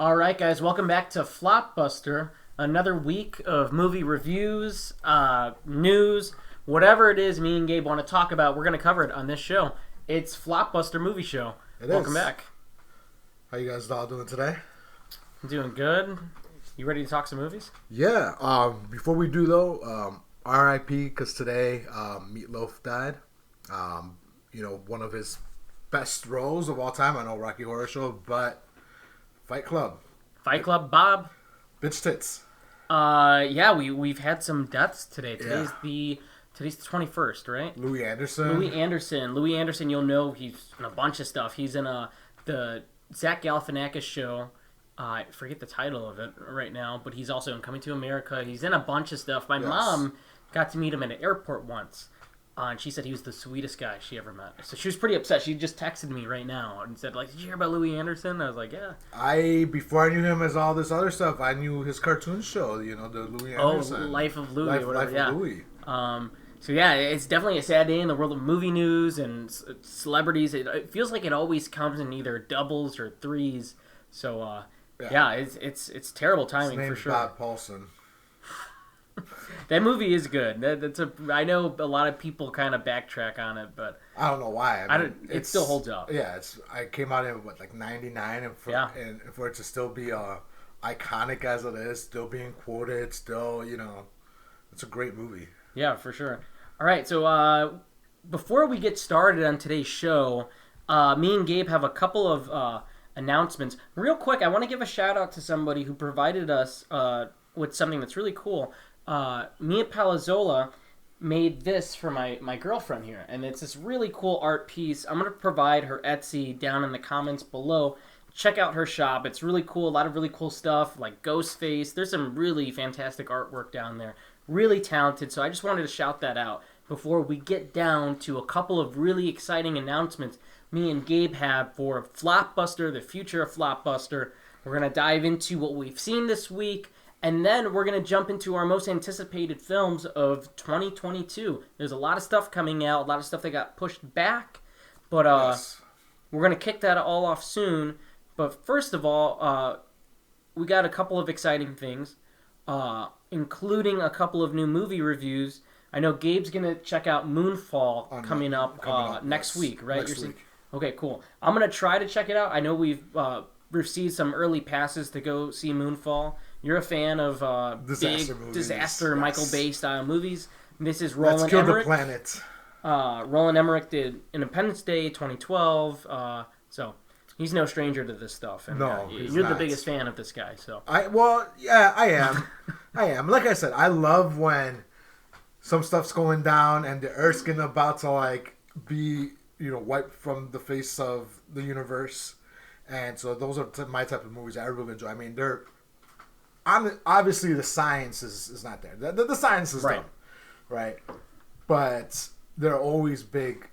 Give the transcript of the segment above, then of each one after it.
All right, guys, welcome back to Flopbuster. Another week of movie reviews, news, whatever it is me and Gabe want to talk about, we're going to cover it on this show. It's Flopbuster Movie Show. Welcome back. How you guys all doing today? I'm doing good. You ready to talk some movies? Yeah. Before we do, though, R.I.P. because today Meatloaf died. One of his best roles of all time. I know Rocky Horror Show, but Fight Club. Fight Club, Bob. Bitch tits. Yeah, we've had some deaths today. Today's the 21st, right? Louis Anderson, you'll know he's in a bunch of stuff. He's in the Zach Galifianakis show. I forget the title of it right now, but he's also in Coming to America. He's in a bunch of stuff. My mom got to meet him at an airport once, and she said he was the sweetest guy she ever met. So she was pretty upset. She just texted me right now and said, "Did you hear about Louis Anderson?" I was like, "Yeah." Before I knew him as all this other stuff, I knew his cartoon show. The Louis Anderson. Oh, Life of Louis. Life of Louis. So yeah, it's definitely a sad day in the world of movie news and celebrities. It feels like it always comes in either doubles or threes. So it's terrible timing for sure. Bob Paulson. That movie is good. I know a lot of people kind of backtrack on it, but I don't know why. It still holds up. Yeah, I came out in '99, and for it to still be iconic as it is, still being quoted, still it's a great movie. Yeah, for sure. All right, so before we get started on today's show, me and Gabe have a couple of announcements. Real quick, I want to give a shout out to somebody who provided us with something that's really cool. Mia Palazzola made this for my girlfriend here, and it's this really cool art piece. I'm going to provide her Etsy down in the comments below. Check out her shop. It's really cool. A lot of really cool stuff like Ghostface. There's some really fantastic artwork down there. Really talented, so I just wanted to shout that out before we get down to a couple of really exciting announcements me and Gabe have for Flopbuster, the future of Flopbuster. We're going to dive into what we've seen this week, and then we're going to jump into our most anticipated films of 2022. There's a lot of stuff coming out, a lot of stuff that got pushed back, but we're going to kick that all off soon. But first of all, we got a couple of exciting things, including a couple of new movie reviews. I know Gabe's going to check out Moonfall coming up next week, right? Next week. Okay, cool. I'm going to try to check it out. I know we've received some early passes to go see Moonfall. You're a fan of disaster Michael Bay style movies. This is Roland Let's kill Emmerich. the planet. Roland Emmerich did Independence Day 2012, so he's no stranger to this stuff. And, you're the biggest fan of this guy, so. I am. I am. Like I said, I love when some stuff's going down and the Earth's getting about to be wiped from the face of the universe, and so those are my type of movies I really enjoy. I mean, they're obviously the science is not there. The science is dumb, right? But they're always big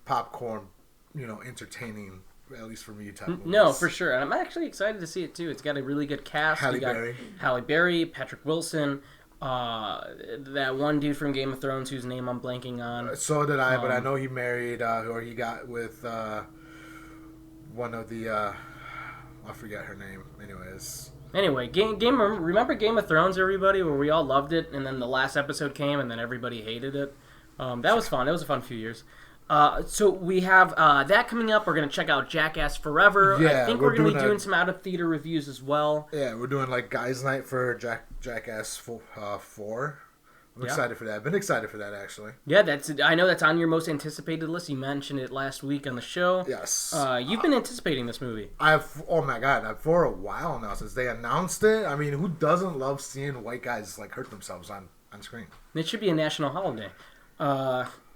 popcorn, entertaining. At least for me, type of movies. No, for sure. And I'm actually excited to see it, too. It's got a really good cast. Halle Berry, Patrick Wilson, that one dude from Game of Thrones whose name I'm blanking on. So did I, but I know he married, or he got with one of the, I forget her name. Anyway, remember Game of Thrones, everybody, where we all loved it, and then the last episode came, and then everybody hated it? That was fun. It was a fun few years. So we have that coming up. We're going to check out Jackass Forever. Yeah, I think we're going to be doing some out-of-theater reviews as well. Yeah, we're doing Guys Night for Jackass 4. I'm excited for that. I've been excited for that, actually. Yeah, I know that's on your most anticipated list. You mentioned it last week on the show. Yes. You've been anticipating this movie. Oh my God, for a while now, since they announced it. I mean, who doesn't love seeing white guys hurt themselves on screen? It should be a national holiday.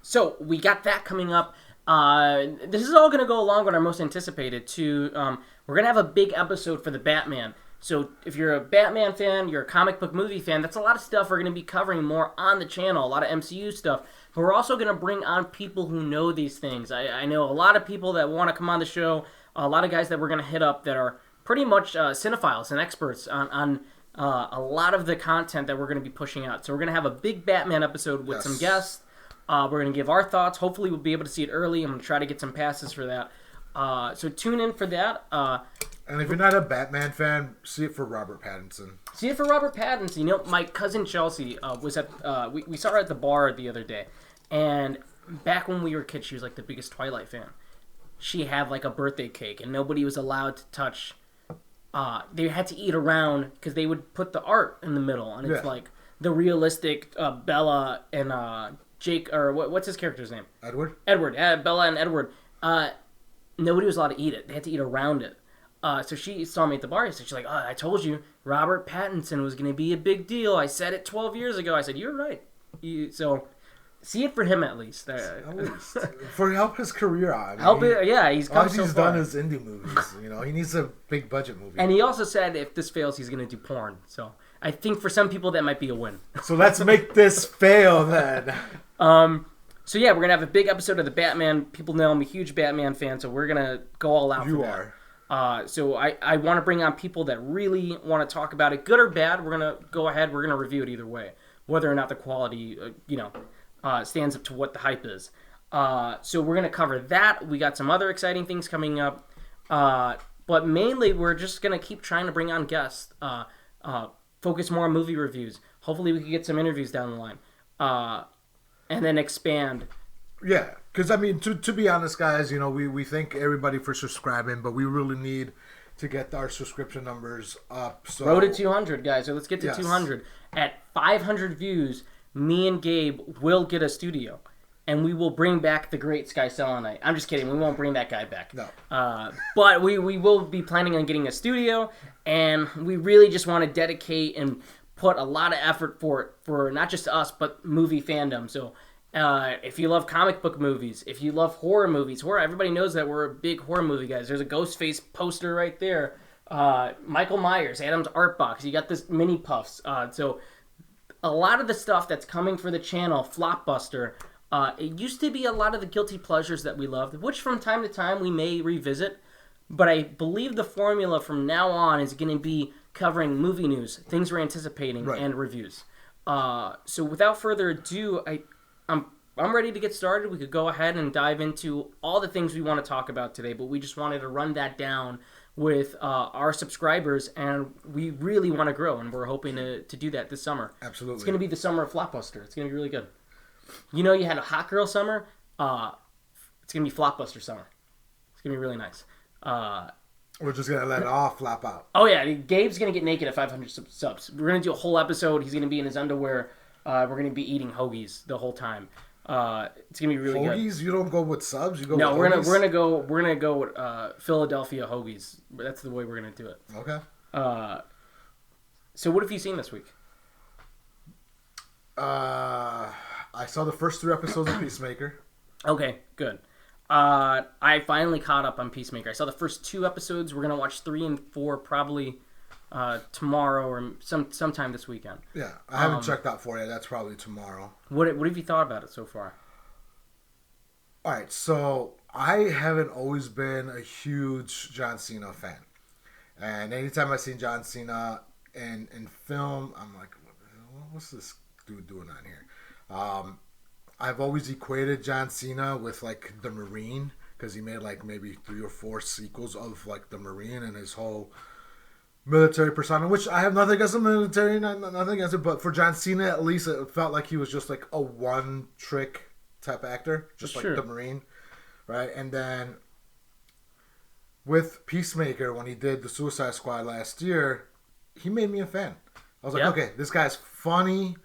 So we got that coming up. This is all going to go along with our most anticipated, too. We're going to have a big episode for the Batman. So if you're a Batman fan, you're a comic book movie fan, that's a lot of stuff we're going to be covering more on the channel, a lot of MCU stuff. But we're also going to bring on people who know these things. I know a lot of people that want to come on the show, a lot of guys that we're going to hit up that are pretty much cinephiles and experts on a lot of the content that we're going to be pushing out. So we're going to have a big Batman episode with some guests. We're going to give our thoughts. Hopefully we'll be able to see it early. I'm going to try to get some passes for that. So tune in for that. And if you're not a Batman fan, see it for Robert Pattinson. See it for Robert Pattinson. You know, my cousin Chelsea was at. We saw her at the bar the other day, and back when we were kids, she was like the biggest Twilight fan. She had like a birthday cake, and nobody was allowed to touch. They had to eat around because they would put the art in the middle, and it's like the realistic Bella and Jake, or what's his character's name? Edward. Edward. Yeah, Bella and Edward. Nobody was allowed to eat it. They had to eat around it. So she saw me at the bar. So she's like, "Oh, I told you Robert Pattinson was going to be a big deal. I said it 12 years ago." I said, "You're right." So see it for him at least. At least. For help his career out. He's come so far. All he's done is indie movies. You know, he needs a big budget movie. And he also said if this fails, he's going to do porn. So I think for some people that might be a win. So let's make this fail then. So yeah, we're going to have a big episode of the Batman. People know I'm a huge Batman fan, so we're going to go all out for that. You are. So I want to bring on people that really want to talk about it, good or bad. We're going to go ahead. We're going to review it either way, whether or not the quality, stands up to what the hype is. So we're going to cover that. We got some other exciting things coming up. But mainly, we're just going to keep trying to bring on guests. Focus more on movie reviews. Hopefully, we can get some interviews down the line. And then expand. Yeah, because, I mean, to be honest, guys, you know, we thank everybody for subscribing, but we really need to get our subscription numbers up. So Road to 200, guys. So let's get to 200. At 500 views, me and Gabe will get a studio. And we will bring back the great Sky Selenite. I'm just kidding. We won't bring that guy back. No. But we will be planning on getting a studio. And we really just want to dedicate and put a lot of effort for not just us, but movie fandom. So if you love comic book movies, if you love horror movies, everybody knows that we're big horror movie guys. There's a Ghostface poster right there. Michael Myers, Adam's Art Box. You got this mini puffs. So a lot of the stuff that's coming for the channel, Flopbuster, it used to be a lot of the guilty pleasures that we loved, which from time to time we may revisit. But I believe the formula from now on is going to be covering movie news, things we're anticipating, and reviews. So without further ado, I'm ready to get started. We could go ahead and dive into all the things we want to talk about today, but we just wanted to run that down with our subscribers, and we really want to grow, and we're hoping to do that this summer. Absolutely. It's going to be the summer of Flopbuster. It's going to be really good. You know, you had a hot girl summer. It's going to be Flopbuster summer. It's going to be really nice. We're just going to let it all flop out. Oh, yeah. Gabe's going to get naked at 500 subs. We're going to do a whole episode. He's going to be in his underwear. We're going to be eating hoagies the whole time. It's going to be really good. Hoagies? You don't go with subs? You go no, with we're gonna go with Philadelphia hoagies. That's the way we're going to do it. Okay. So what have you seen this week? I saw the first 3 episodes of Peacemaker. Okay, good. I finally caught up on Peacemaker. I saw the first 2 episodes. We're going to watch 3 and 4 probably tomorrow or sometime this weekend. Yeah, I haven't checked out 4 yet. That's probably tomorrow. What have you thought about it so far? All right, so I haven't always been a huge John Cena fan. And anytime I've seen John Cena in film, I'm like, what's this dude doing on here? I've always equated John Cena with like the Marine, because he made like maybe 3 or 4 sequels of like the Marine and his whole military persona, which I have nothing against the military, nothing against it, but for John Cena at least it felt like he was just like a one-trick type actor, just like the Marine, right? And then with Peacemaker, when he did the Suicide Squad last year, he made me a fan. I was like, okay, this guy's funny.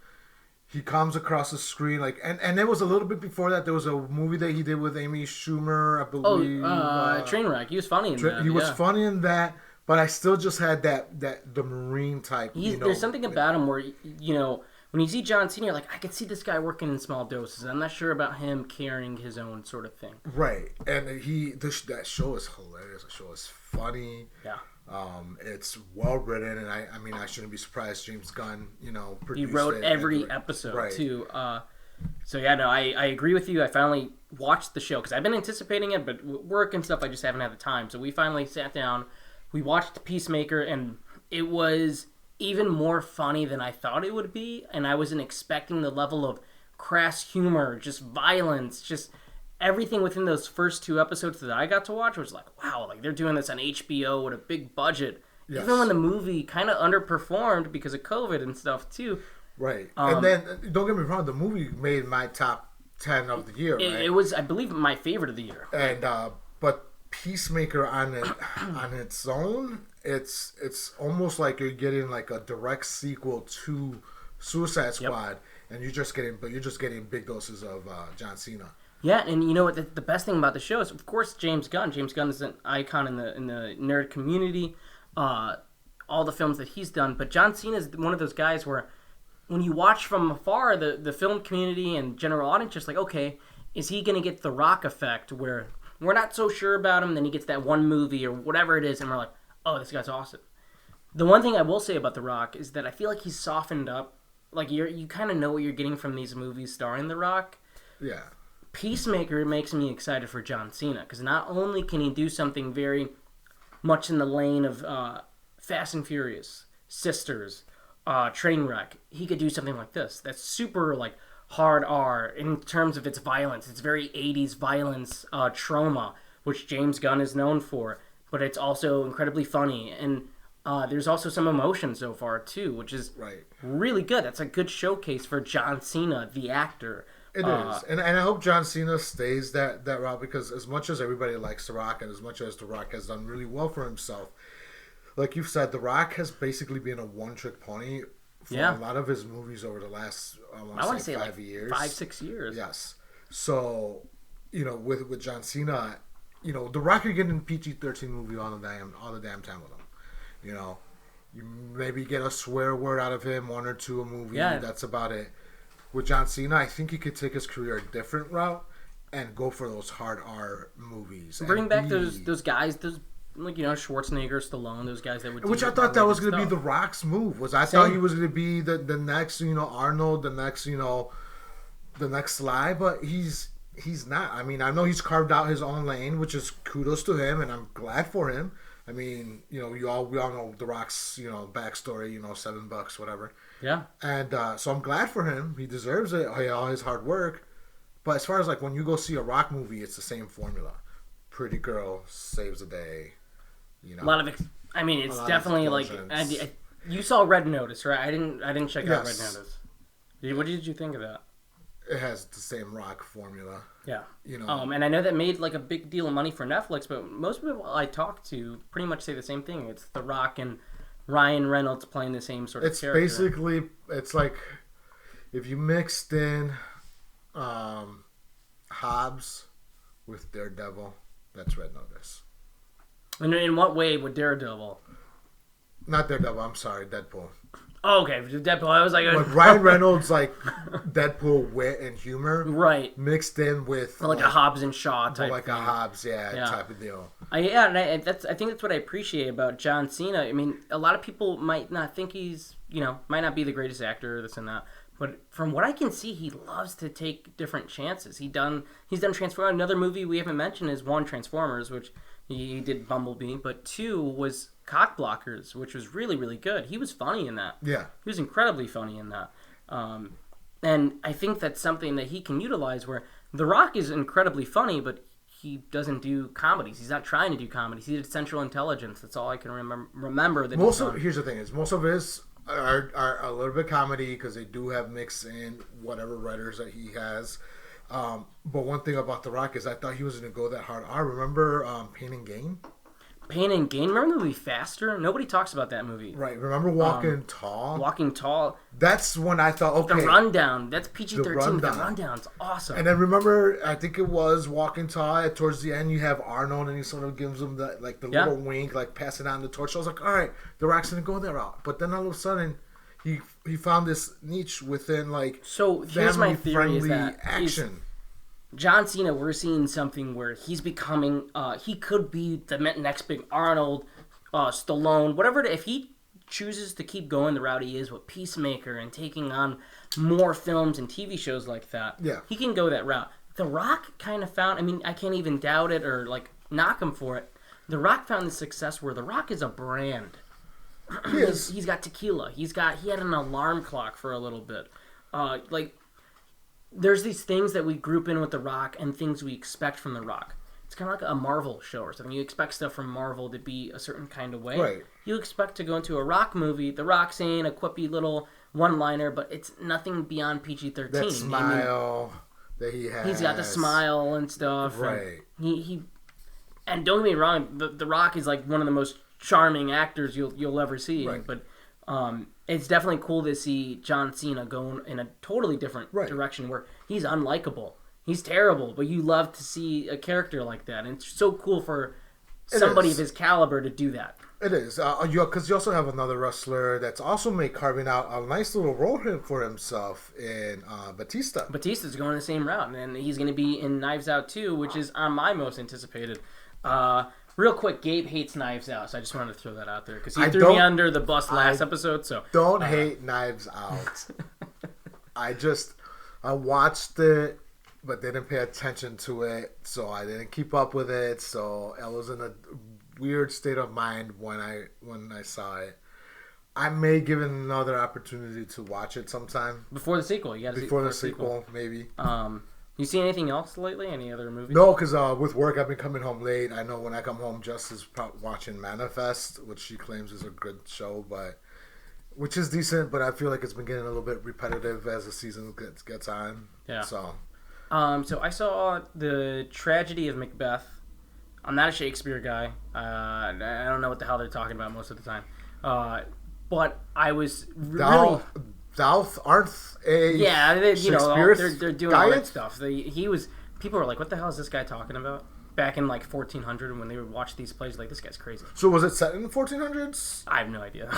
He comes across the screen like, and it was a little bit before that. There was a movie that he did with Amy Schumer, I believe. Trainwreck. He was funny in that. He was funny in that, but I still just had that the Marine type. There's something about him where when you see John Cena, you're like, I could see this guy working in small doses. I'm not sure about him carrying his own sort of thing. Right, and that show is hilarious. The show is funny. Yeah. It's well written, and I mean I shouldn't be surprised James Gunn, produced he wrote every episode too. So yeah, no, I agree with you. I finally watched the show because I've been anticipating it, but work and stuff I just haven't had the time. So we finally sat down, we watched Peacemaker, and it was even more funny than I thought it would be, and I wasn't expecting the level of crass humor, just violence, everything within those first 2 episodes that I got to watch was like, wow, like they're doing this on HBO with a big budget. Yes. Even when the movie kind of underperformed because of COVID and stuff too. Right. And then, don't get me wrong, the movie made my top 10 of the year, right? It was, I believe, my favorite of the year. And, but Peacemaker on its own, it's almost like you're getting like a direct sequel to Suicide Squad, and you're just getting big doses of John Cena. Yeah, and you know what? The best thing about the show is, of course, James Gunn. James Gunn is an icon in the nerd community. All the films that he's done, but John Cena is one of those guys where, when you watch from afar, the film community and general audience just like, okay, is he going to get the Rock effect where we're not so sure about him, then he gets that one movie or whatever it is, and we're like, oh, this guy's awesome. The one thing I will say about The Rock is that I feel like he's softened up. Like, you kind of know what you're getting from these movies starring The Rock. Yeah. Peacemaker makes me excited for John Cena, because not only can he do something very much in the lane of Fast and Furious, Sisters, Trainwreck, he could do something like this. That's super, like, hard R in terms of its violence. It's very 80s violence, trauma, which James Gunn is known for, but it's also incredibly funny. And there's also some emotion so far, too, which is really good. That's a good showcase for John Cena, the actor. It is. And I hope John Cena stays that route, because as much as everybody likes The Rock and as much as The Rock has done really well for himself, like you've said, The Rock has basically been a one-trick pony for a lot of his movies over the last, I want to say 5 years. 5-6 years. Yes. So, with John Cena, The Rock, you're getting a PG-13 movie all the damn time with him. You maybe get a swear word out of him, one or two a movie. Yeah. That's about it. With John Cena, I think he could take his career a different route and go for those hard R movies. Bring back those guys, like, Schwarzenegger, Stallone, those guys that would do. Which I thought that was going to be The Rock's move. I thought he was going to be the next, Arnold, the next Sly, but he's not. I mean, I know he's carved out his own lane, which is kudos to him, and I'm glad for him. I mean, we all know The Rock's, backstory, $7, whatever. Yeah. And so I'm glad for him. He deserves it, all his hard work. But as far as, like, when you go see a Rock movie, it's the same formula. Pretty girl saves the day. A lot of it's definitely like you saw Red Notice, right? I didn't check out Red Notice. What did you think of that? It has the same Rock formula. Yeah. And I know that made like a big deal of money for Netflix, but most people I talk to pretty much say the same thing. It's The Rock and Ryan Reynolds playing the same sort of character. Basically, it's like if you mixed in Hobbs with Daredevil, that's Red Notice. And in what way would Daredevil? Not Daredevil, I'm sorry, Deadpool. Oh, okay, Deadpool. I was like... Ryan Reynolds, like, Deadpool wit and humor. Right. Mixed in with... Like a Hobbs and Shaw type like thing. A Hobbs, type of deal. I think that's what I appreciate about John Cena. I mean, a lot of people might not think he's, might not be the greatest actor, this and that. But from what I can see, he loves to take different chances. He's done Transformers. Another movie we haven't mentioned is one, Transformers, which he did Bumblebee, but two was Cock Blockers, which was really, really good. He was funny in that. Yeah. He was incredibly funny in that. And I think that's something that he can utilize where The Rock is incredibly funny, but he doesn't do comedies. He's not trying to do comedies. He did Central Intelligence. That's all I can remember. That here's the thing: is most of his are a little bit comedy because they do have mixed in whatever writers that he has. But one thing about The Rock is I thought he was going to go that hard. I remember Pain and Gain. Pain and Gain. Remember the movie Faster? Nobody talks about that movie. Right. Remember Walking Tall? Walking Tall. That's when I thought, okay. The Rundown. That's PG-13. The Rundown's awesome. And then remember, I think it was Walking Tall. Towards the end, you have Arnold, and he sort of gives him the little wink, like passing on the torch. So I was like, all right, The Rock's going to go that route. But then all of a sudden, he found this niche within, like, so here's my theory is that action. John Cena, we're seeing something where he's becoming, he could be the next big Arnold, Stallone, whatever. If he chooses to keep going the route he is with Peacemaker and taking on more films and TV shows like that, he can go that route. The Rock kind of found, I can't even doubt it or like knock him for it. The Rock found the success where The Rock is a brand. He's got tequila. He had an alarm clock for a little bit. there's these things that we group in with The Rock and things we expect from The Rock. It's kind of like a Marvel show or something. You expect stuff from Marvel to be a certain kind of way. Right. You expect to go into a Rock movie, The Rock saying a quippy little one-liner, but it's nothing beyond PG-13. That smile that he has. He's got the smile and stuff. Right. And don't get me wrong, the Rock is like one of the most charming actors you'll ever see. Right. But it's definitely cool to see John Cena go in a totally different direction where he's unlikable. He's terrible, but you love to see a character like that. And it's so cool for somebody of his caliber to do that. It is. Because you also have another wrestler that's also carving out a nice little role for himself in Batista. Batista's going the same route, and he's going to be in Knives Out 2, which is on my most anticipated. Real quick, Gabe hates Knives Out, so I just wanted to throw that out there because he threw me under the bus last episode. So don't hate Knives Out. I watched it, but didn't pay attention to it, so I didn't keep up with it. So I was in a weird state of mind when I saw it. I may give it another opportunity to watch it sometime before the sequel. You got to before the sequel, maybe. You seen anything else lately? Any other movies? No, because with work I've been coming home late. I know when I come home, Jess is watching Manifest, which she claims is a good show, which is decent, but I feel like it's been getting a little bit repetitive as the season gets on. Yeah. So I saw the Tragedy of Macbeth. I'm not a Shakespeare guy. I don't know what the hell they're talking about most of the time. But I was really... Thou art a they're doing all that stuff. People were like, what the hell is this guy talking about? Back in like 1400 when they would watch these plays, like, this guy's crazy. So was it set in the 1400s? I have no idea.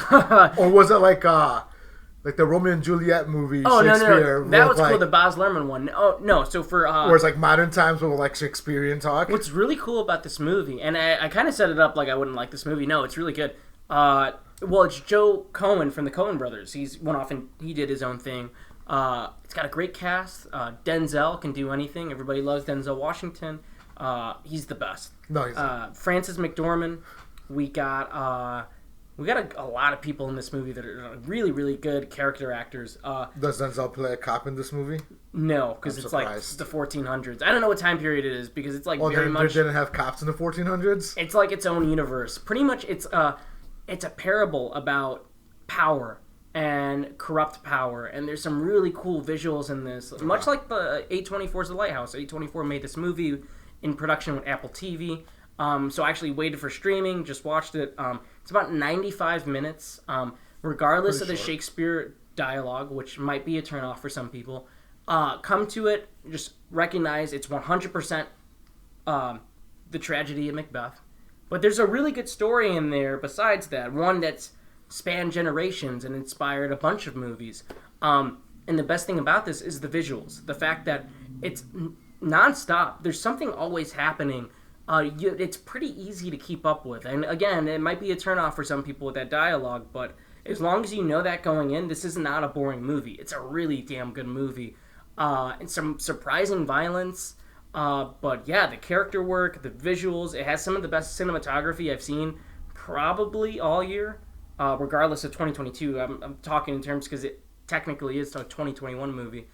Or was it like the Romeo and Juliet movie? Oh, Shakespeare, no. That was cool, the Baz Luhrmann one. Oh, no. So for... where it's like modern times with like Shakespearean talk? What's really cool about this movie, and I kind of set it up like I wouldn't like this movie. No, it's really good. Well, it's Joe Coen from the Coen brothers. He's went off and he did his own thing. It's got a great cast. Denzel can do anything. Everybody loves Denzel Washington. He's the best. No, he's not. Frances McDormand. We got a lot of people in this movie that are really, really good character actors. Does Denzel play a cop in this movie? No, because it's surprised. Like the 1400s. I don't know what time period it is because it's like very much... They didn't have cops in the 1400s? It's like its own universe. Pretty much it's a parable about power and corrupt power, and there's some really cool visuals in this. Much like the A24's The Lighthouse. A24 made this movie in production with Apple TV. So I actually waited for streaming, just watched it. It's about 95 minutes. Regardless of the Shakespeare dialogue, which might be a turnoff for some people, come to it, just recognize it's 100% the Tragedy of Macbeth. But there's a really good story in there besides that, one that's spanned generations and inspired a bunch of movies. And the best thing about this is the visuals. The fact that it's nonstop. There's something always happening. It's pretty easy to keep up with. And again, it might be a turnoff for some people with that dialogue, but as long as you know that going in, this is not a boring movie. It's a really damn good movie. And some surprising violence. But yeah, the character work, the visuals, it has some of the best cinematography I've seen probably all year, regardless of 2022. I'm talking in terms because it technically is a 2021 movie.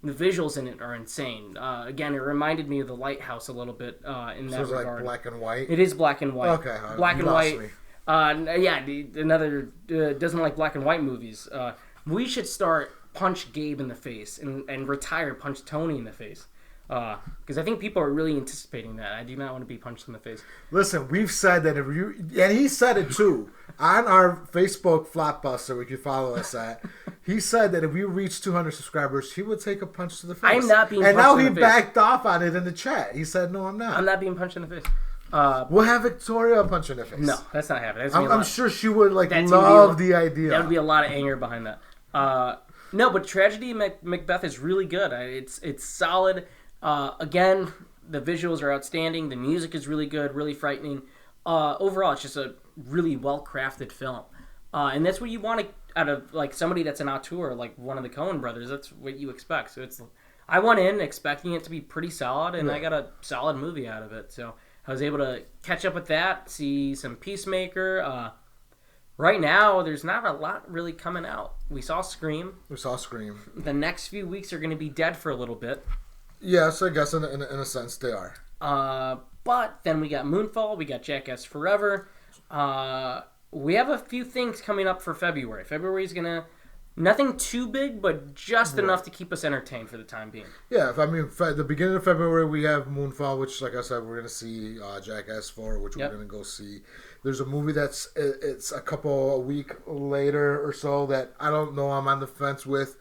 The visuals in it are insane. Again, it reminded me of The Lighthouse a little bit in that regard. So it's like black and white? It is black and white. Okay. Black and white. Another doesn't like black and white movies. We should start Punch Gabe in the face and retire Punch Tony in the face. Because I think people are really anticipating that. I do not want to be punched in the face. Listen, we've said that and he said it too, on our Facebook Flopbuster, which you follow us at, he said that if we reach 200 subscribers, he would take a punch to the face. I'm not being punched in the face. And now he backed off on it in the chat. He said, no, I'm not. I'm not being punched in the face. We'll have Victoria punch in the face. No, that's not happening. I'm sure she would love the idea. That would be a lot of anger behind that. No, but Tragedy of Macbeth is really good. It's solid. Again, the visuals are outstanding. The music is really good, really frightening. Overall, it's just a really well-crafted film. And that's what you want out of like somebody that's an auteur, like one of the Coen brothers. That's what you expect. So I went in expecting it to be pretty solid, and I got a solid movie out of it. So I was able to catch up with that, see some Peacemaker. right now, there's not a lot really coming out. We saw Scream. The next few weeks are going to be dead for a little bit. Yes, I guess in a sense they are. But then we got Moonfall. We got Jackass Forever. We have a few things coming up for February. February's going to... Nothing too big, but just enough to keep us entertained for the time being. Yeah, the beginning of February we have Moonfall, which, like I said, we're going to see Jackass 4, which we're going to go see. There's a movie it's a week later or so that I don't know, I'm on the fence with,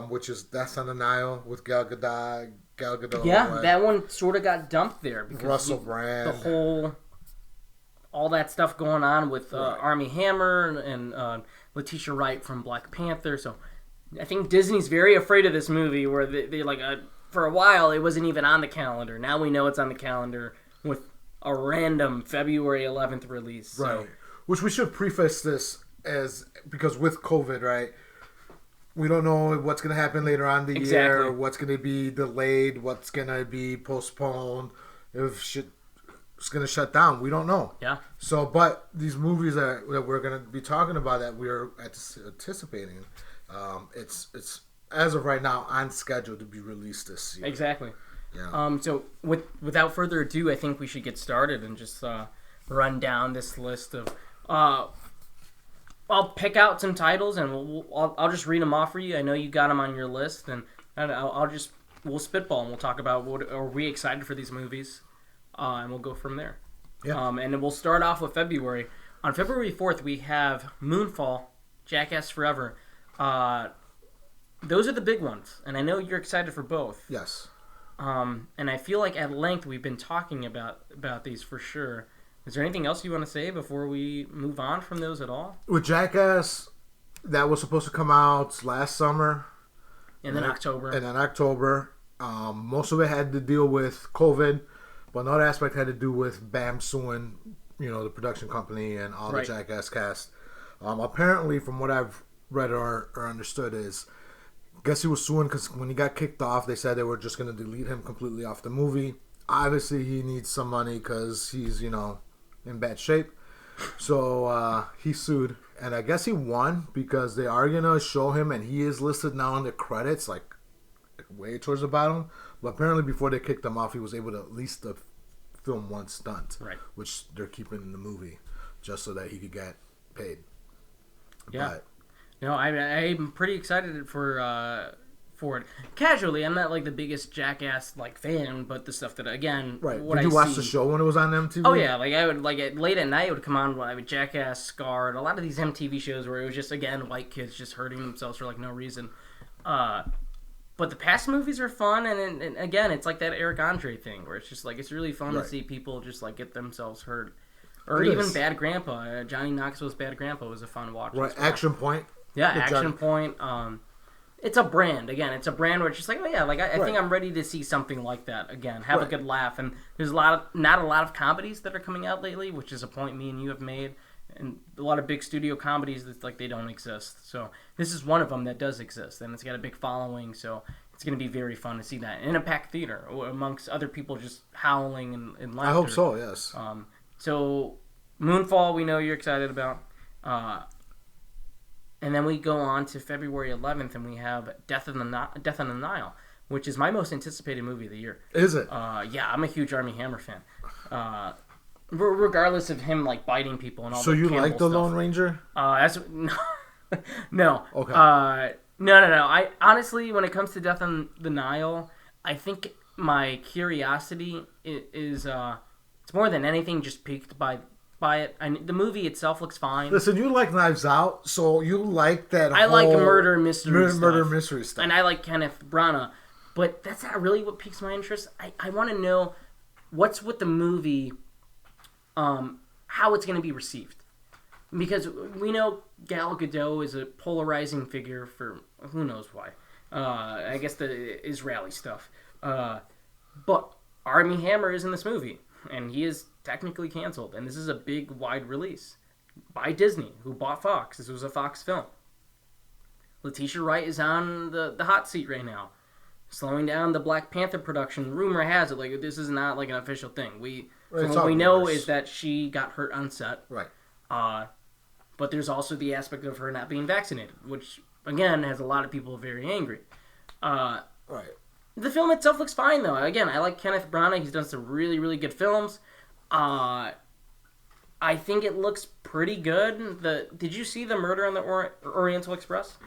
which is Death on the Nile with Gal Gadot. Yeah, that one sort of got dumped there. Because Russell Brand. All that stuff going on with Armie Hammer and Letitia Wright from Black Panther. So I think Disney's very afraid of this movie where they for a while it wasn't even on the calendar. Now we know it's on the calendar with a random February 11th release. So. Right. Which we should preface this as, because with COVID, right, we don't know what's going to happen later on the year, what's going to be delayed, what's going to be postponed, if shit it's going to shut down. We don't know. Yeah. So, but these movies that we're going to be talking about that we are anticipating, it's as of right now on schedule to be released this year. Exactly. Yeah. So without further ado, I think we should get started and just run down this list of. I'll pick out some titles and I'll just read them off for you. I know you got them on your list, and we'll spitball and we'll talk about are we excited for these movies. And we'll go from there. Yeah. And then we'll start off with February. On February 4th, we have Moonfall, Jackass Forever. Those are the big ones, and I know you're excited for both. Yes. And I feel like at length we've been talking about these for sure. Is there anything else you want to say before we move on from those at all? With Jackass, that was supposed to come out last summer. And then October. Most of it had to deal with COVID. But another aspect had to do with BAM suing, the production company and all the Jackass cast. Apparently, from what I've read or understood, I guess he was suing because when he got kicked off, they said they were just going to delete him completely off the movie. Obviously, he needs some money because he's, in bad shape. So he sued, and I guess he won because they are going to show him, and he is listed now in the credits, like way towards the bottom. But apparently before they kicked him off, he was able to at least film one stunt, which they're keeping in the movie just so that he could get paid. Yeah. I'm pretty excited for it. Casually, I'm not like the biggest Jackass fan, but the stuff that again, Did you watch the show when it was on MTV? Oh yeah, I would late at night it would come on. I would Jackass, Scarred, a lot of these MTV shows where it was just white kids just hurting themselves for no reason. But the past movies are fun, and again, it's like that Eric Andre thing, where it's just it's really fun to see people just get themselves hurt. Or even Bad Grandpa. Johnny Knoxville's Bad Grandpa was a fun watch. Right, well. Action Point. Yeah, Action Point. It's a brand. Again, it's a brand where it's just I think I'm ready to see something like that again. Have a good laugh. And there's not a lot of comedies that are coming out lately, which is a point me and you have made. And a lot of big studio comedies that they don't exist. So this is one of them that does exist, and it's got a big following. So it's going to be very fun to see that in a packed theater amongst other people just howling and laughter. I hope so. Yes. So Moonfall, we know you're excited about, and then we go on to February 11th, and we have Death on the Nile, which is my most anticipated movie of the year. Is it? Yeah, I'm a huge Armie Hammer fan. Regardless of him biting people and all. So the you like the stuff. Lone Ranger? No. Okay. No. I honestly, when it comes to Death on the Nile, I think my curiosity is it's more than anything just piqued by it. The movie itself looks fine. Listen, you like Knives Out, so you like that. I like murder mystery stuff, and I like Kenneth Branagh, but that's not really what piques my interest. I want to know what's with the movie. How it's going to be received. Because we know Gal Gadot is a polarizing figure for who knows why. I guess the Israeli stuff. But Armie Hammer is in this movie, and he is technically canceled. And this is a big, wide release by Disney, who bought Fox. This was a Fox film. Letitia Wright is on the hot seat right now, slowing down the Black Panther production. Rumor has it this is not an official thing. What we know is that she got hurt on set. Right. but there's also the aspect of her not being vaccinated, which again has a lot of people very angry. Right. The film itself looks fine, though. Again, I like Kenneth Branagh. He's done some really, really good films. I think it looks pretty good. Did you see The Murder on the Oriental Express?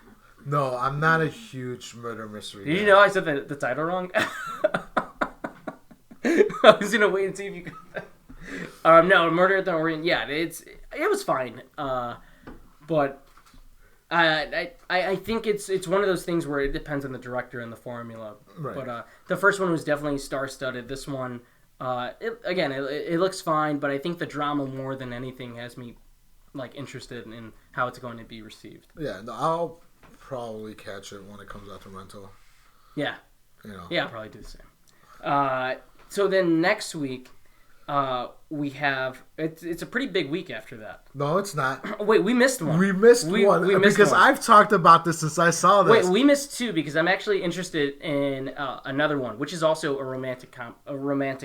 No, I'm not a huge murder mystery Did guy. you know I said the title wrong? I was gonna wait and see if you could. No, Murder at the Orient. Yeah, it was fine. But I think it's one of those things where it depends on the director and the formula. Right. But the first one was definitely star-studded. This one, it looks fine, but I think the drama more than anything has me like interested in how it's going to be received. Yeah, no, I'll probably catch it when it comes out to rental. Yeah. You know. Yeah, I'll probably do the same. So then next week, we have it's a pretty big week after that. No, it's not. Wait, we missed one. We missed one because I've talked about this since I saw this. Wait, we missed two because I'm actually interested in another one, which is also a romantic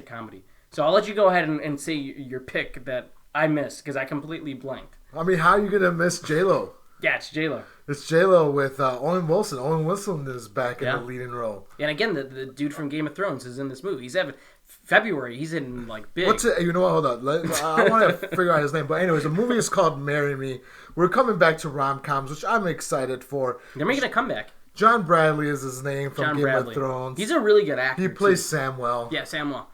comedy. So I'll let you go ahead and say your pick that I missed because I completely blanked. I mean, how are you gonna miss J-Lo? Yeah, it's J-Lo. It's J-Lo with Owen Wilson. Owen Wilson is back in the leading role. And again, the dude from Game of Thrones is in this movie. He's having February. He's in like big. What's it? You know what? Hold on. I want to figure out his name. But anyways, the movie is called Marry Me. We're coming back to rom-coms, which I'm excited for. They're making a comeback. John Bradley is his name from Game of Thrones. He's a really good actor. He plays Samwell. Yeah, Samwell.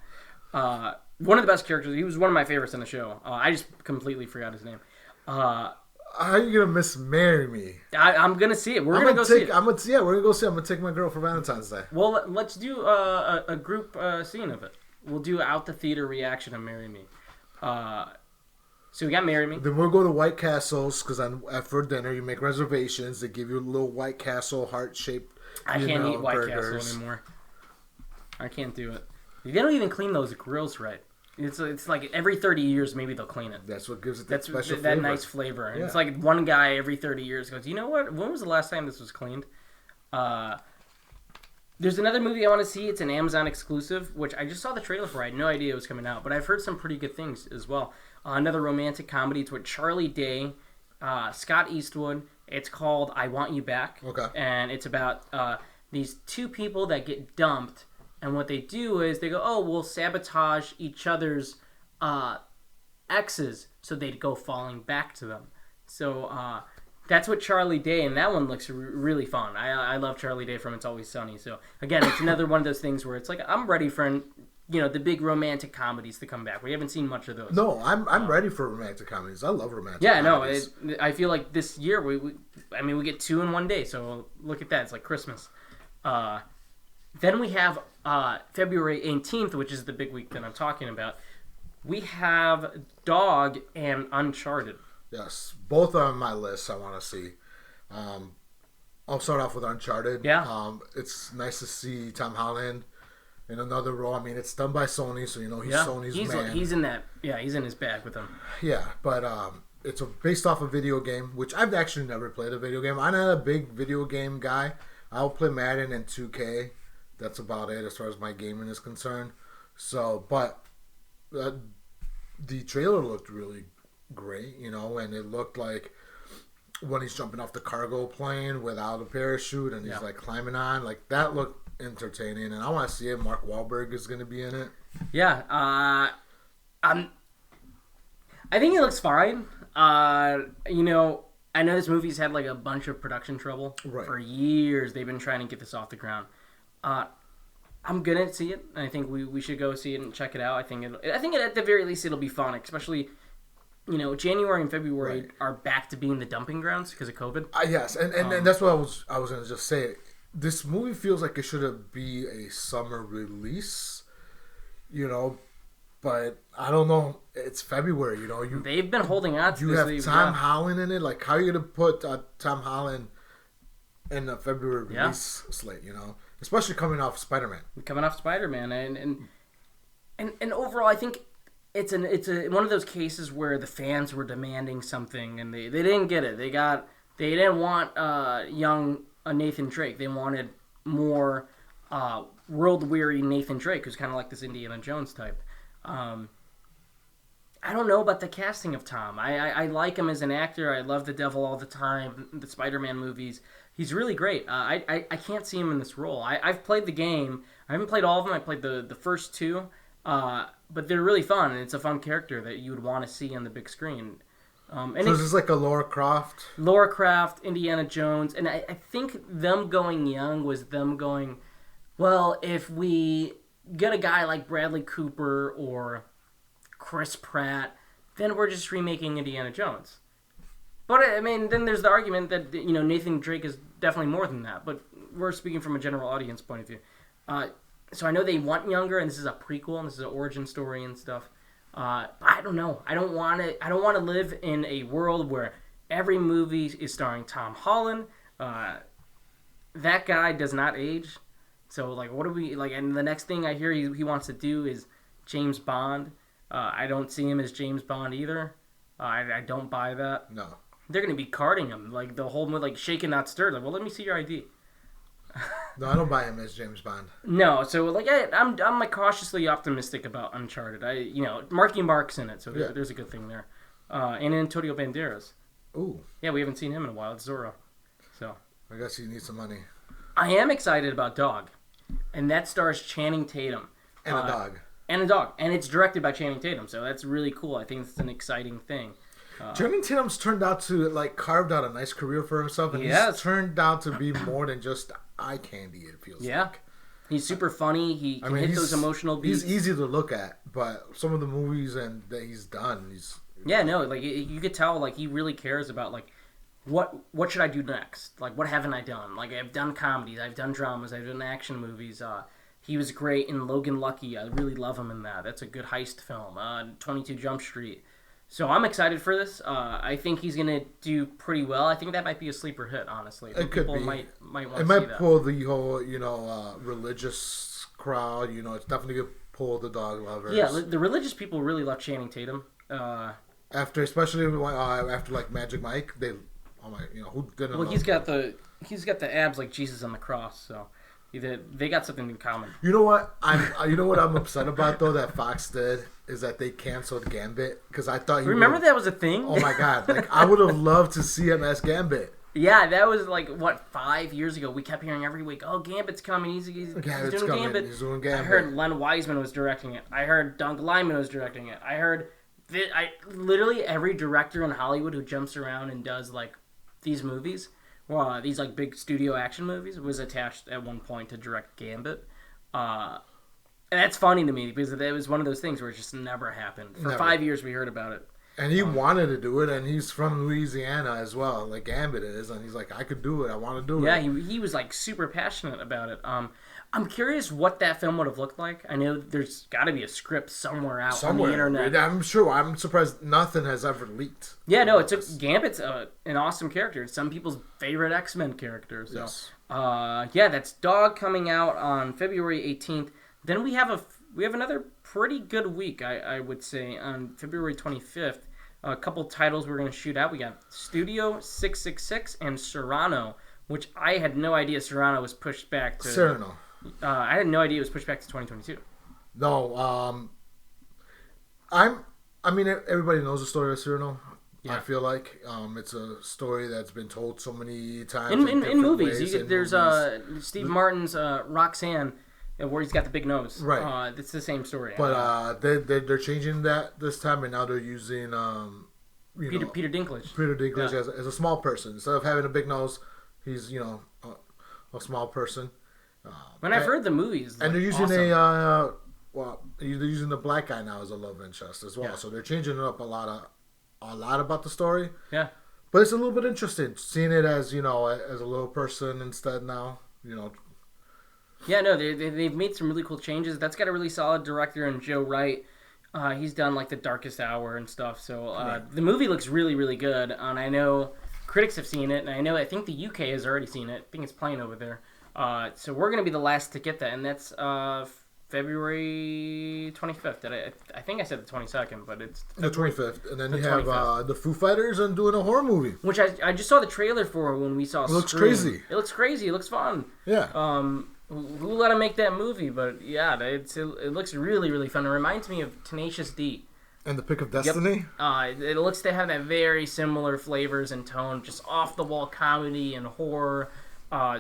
One of the best characters. He was one of my favorites on the show. I just completely forgot his name. How are you gonna miss Marry Me? I'm gonna see it. We're gonna go see it. We're gonna go see it. I'm gonna take my girl for Valentine's Day. Well, let's do a group scene of it. We'll do out the theater reaction of Marry Me. So we got Marry Me. Then we'll go to White Castles because for dinner you make reservations. They give you a little White Castle heart-shaped. I can't eat White burgers. Castle anymore. I can't do it. They don't even clean those grills right. It's like every 30 years maybe they'll clean it. That's what gives it that special that flavor. nice flavor. And yeah. It's like one guy every 30 years goes, you know what? When was the last time this was cleaned? There's another movie I want to see. It's an Amazon exclusive, which I just saw the trailer for. I had no idea it was coming out, but I've heard some pretty good things as well. Another romantic comedy. It's with Charlie Day, Scott Eastwood. It's called I Want You Back. Okay. And it's about these two people that get dumped. And what they do is they go, oh, we'll sabotage each other's exes so they'd go falling back to them. So that's what Charlie Day, and that one looks really fun. I love Charlie Day from It's Always Sunny. So, again, it's another one of those things where it's like, I'm ready for, the big romantic comedies to come back. We haven't seen much of those. No, I'm ready for romantic comedies. I love romantic comedies. No, I feel like this year, we get two in one day. So, look at that. It's like Christmas. Then we have February 18th, which is the big week that I'm talking about. We have Dog and Uncharted. Yes, both are on my list. I want to see. I'll start off with Uncharted. Yeah. It's nice to see Tom Holland in another role. I mean, it's done by Sony, so he's Sony's man. He's in that. Yeah, he's in his bag with them. Yeah, but it's based off a video game, which I've actually never played a video game. I'm not a big video game guy. I'll play Madden and 2K. That's about it as far as my gaming is concerned. So, but the trailer looked really great, and it looked like when he's jumping off the cargo plane without a parachute and he's like climbing on, like that looked entertaining, and I want to see it. Mark Wahlberg is going to be in it. Yeah, I think it looks fine. I know this movie's had like a bunch of production trouble for years. They've been trying to get this off the ground. I'm gonna see it. I think we should go see it and check it out. I think at the very least it'll be fun, especially January and February are back to being the dumping grounds because of COVID. Yes, and that's what I was gonna just say. This movie feels like it should be a summer release, but I don't know. It's February, They've been holding on to this. You have Tom Holland in it. Like, how are you gonna put Tom Holland in the February release slate? Especially coming off Spider-Man. And overall, I think it's one of those cases where the fans were demanding something and they didn't get it. They didn't want young Nathan Drake. They wanted more world weary Nathan Drake, who's kind of like this Indiana Jones type. I don't know about the casting of Tom. I like him as an actor. I love The Devil All the Time, the Spider-Man movies. He's really great. I can't see him in this role. I've played the game. I haven't played all of them. I played the first two, but they're really fun, and it's a fun character that you would want to see on the big screen. So this is like a Lara Croft? Lara Croft, Indiana Jones, and I think them going young was them going, well, if we get a guy like Bradley Cooper or Chris Pratt, then we're just remaking Indiana Jones. But, I mean, then there's the argument that, Nathan Drake is definitely more than that, but we're speaking from a general audience point of view. So I know they want younger, and this is a prequel, and this is an origin story and stuff. But I don't know. I don't want to live in a world where every movie is starring Tom Holland. That guy does not age. So, what do we... and the next thing I hear he wants to do is James Bond. I don't see him as James Bond either. I don't buy that. No. They're going to be carding him. The whole movie, shaken, not stirred. Well, let me see your ID. No, I don't buy him as James Bond. No, so I'm cautiously optimistic about Uncharted. Marky Mark's in it, so there's a good thing there. And Antonio Banderas. Ooh. Yeah, we haven't seen him in a while. It's Zorro. So I guess you need some money. I am excited about Dog, and that stars Channing Tatum. And a dog. And a dog, and it's directed by Channing Tatum, so that's really cool. I think it's an exciting thing. Channing Tatum's turned out to carved out a nice career for himself, and he's turned out to be more than just eye candy. It feels like. He's super funny. He can hit those emotional beats. He's easy to look at, but some of the movies that he's done, you could tell he really cares about what should I do next? What haven't I done? I've done comedies, I've done dramas, I've done action movies. He was great in Logan Lucky. I really love him in that. That's a good heist film. 22 Jump Street. So I'm excited for this. I think he's going to do pretty well. I think that might be a sleeper hit, honestly. It could People be. might want to see that. It might pull the whole, religious crowd. It's definitely going to pull the dog lovers. Yeah, the religious people really love Channing Tatum. Especially after Magic Mike, who didn't? Well, he's got the abs like Jesus on the cross, so they got something in common. You know what? I'm upset about though that Fox did is that they canceled Gambit because I thought remember that was a thing. Oh my god! I would have loved to see him as Gambit. Yeah, that was 5 years ago. We kept hearing every week, "Oh, Gambit's coming. He's doing Gambit." He's doing Gambit. I heard Len Wiseman was directing it. I heard Doug Liman was directing it. I heard literally every director in Hollywood who jumps around and does these movies. These big studio action movies was attached at one point to direct Gambit, and that's funny to me because it was one of those things where it just never happened. For 5 years we heard about it, and he wanted to do it, and he's from Louisiana as well, like Gambit is, and he's like, I could do it, I want to do it. Yeah, he was super passionate about it. I'm curious what that film would have looked like. I know there's got to be a script somewhere on the internet. I'm sure. I'm surprised nothing has ever leaked. Yeah, no, Gambit's an awesome character. It's some people's favorite X-Men character. So, yes. That's Dog coming out on February 18th. Then we have another pretty good week, I would say, on February 25th. A couple titles we're going to shoot out. We got Studio 666 and Cyrano, which I had no idea Cyrano was pushed back to... Cyrano. I had no idea it was pushed back to 2022. No, everybody knows the story of Cyrano. Yeah. I feel like it's a story that's been told so many times in movies. There's Steve Martin's Roxanne, where he's got the big nose. Right, it's the same story. But they're changing that this time, and now they're using Peter Dinklage. Peter Dinklage as a small person instead of having a big nose. He's a small person. When I've heard the movies, and they're using awesome. they're using the black guy now as a love interest as well. Yeah. So they're changing it up a lot about the story. Yeah, but it's a little bit interesting seeing it as as a little person instead now. Yeah, no, they've made some really cool changes. That's got a really solid director in Joe Wright. He's done The Darkest Hour and stuff. So the movie looks really, really good. And I know critics have seen it, and I think the UK has already seen it. I think it's playing over there. So we're going to be the last to get that, and that's February 25th. I think I said the 22nd, but it's... The 25th. And then you have the Foo Fighters and doing a horror movie. Which I just saw the trailer for when we saw It looks Scream. crazy. It looks crazy. It looks fun. Yeah. Who let him make that movie? But yeah, it looks really, really fun. It reminds me of Tenacious D. And the Pick of Destiny? Yep. It looks to have that very similar flavors and tone, just off-the-wall comedy and horror.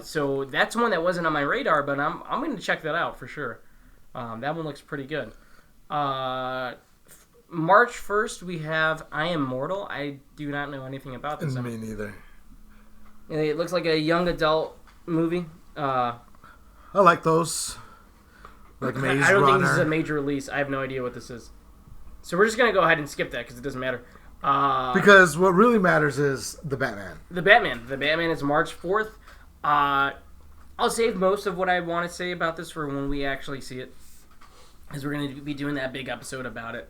So that's one that wasn't on my radar, but I'm going to check that out for sure. That one looks pretty good. March 1st, we have I Am Mortal. I do not know anything about this. Me neither. It looks like a young adult movie. I like those. Like Maze Runner. I don't think this is a major release. I have no idea what this is. So we're just going to go ahead and skip that because it doesn't matter. Because what really matters is the Batman. The Batman is March 4th. I'll save most of what I want to say about this for when we actually see it. Because we're going to be doing that big episode about it.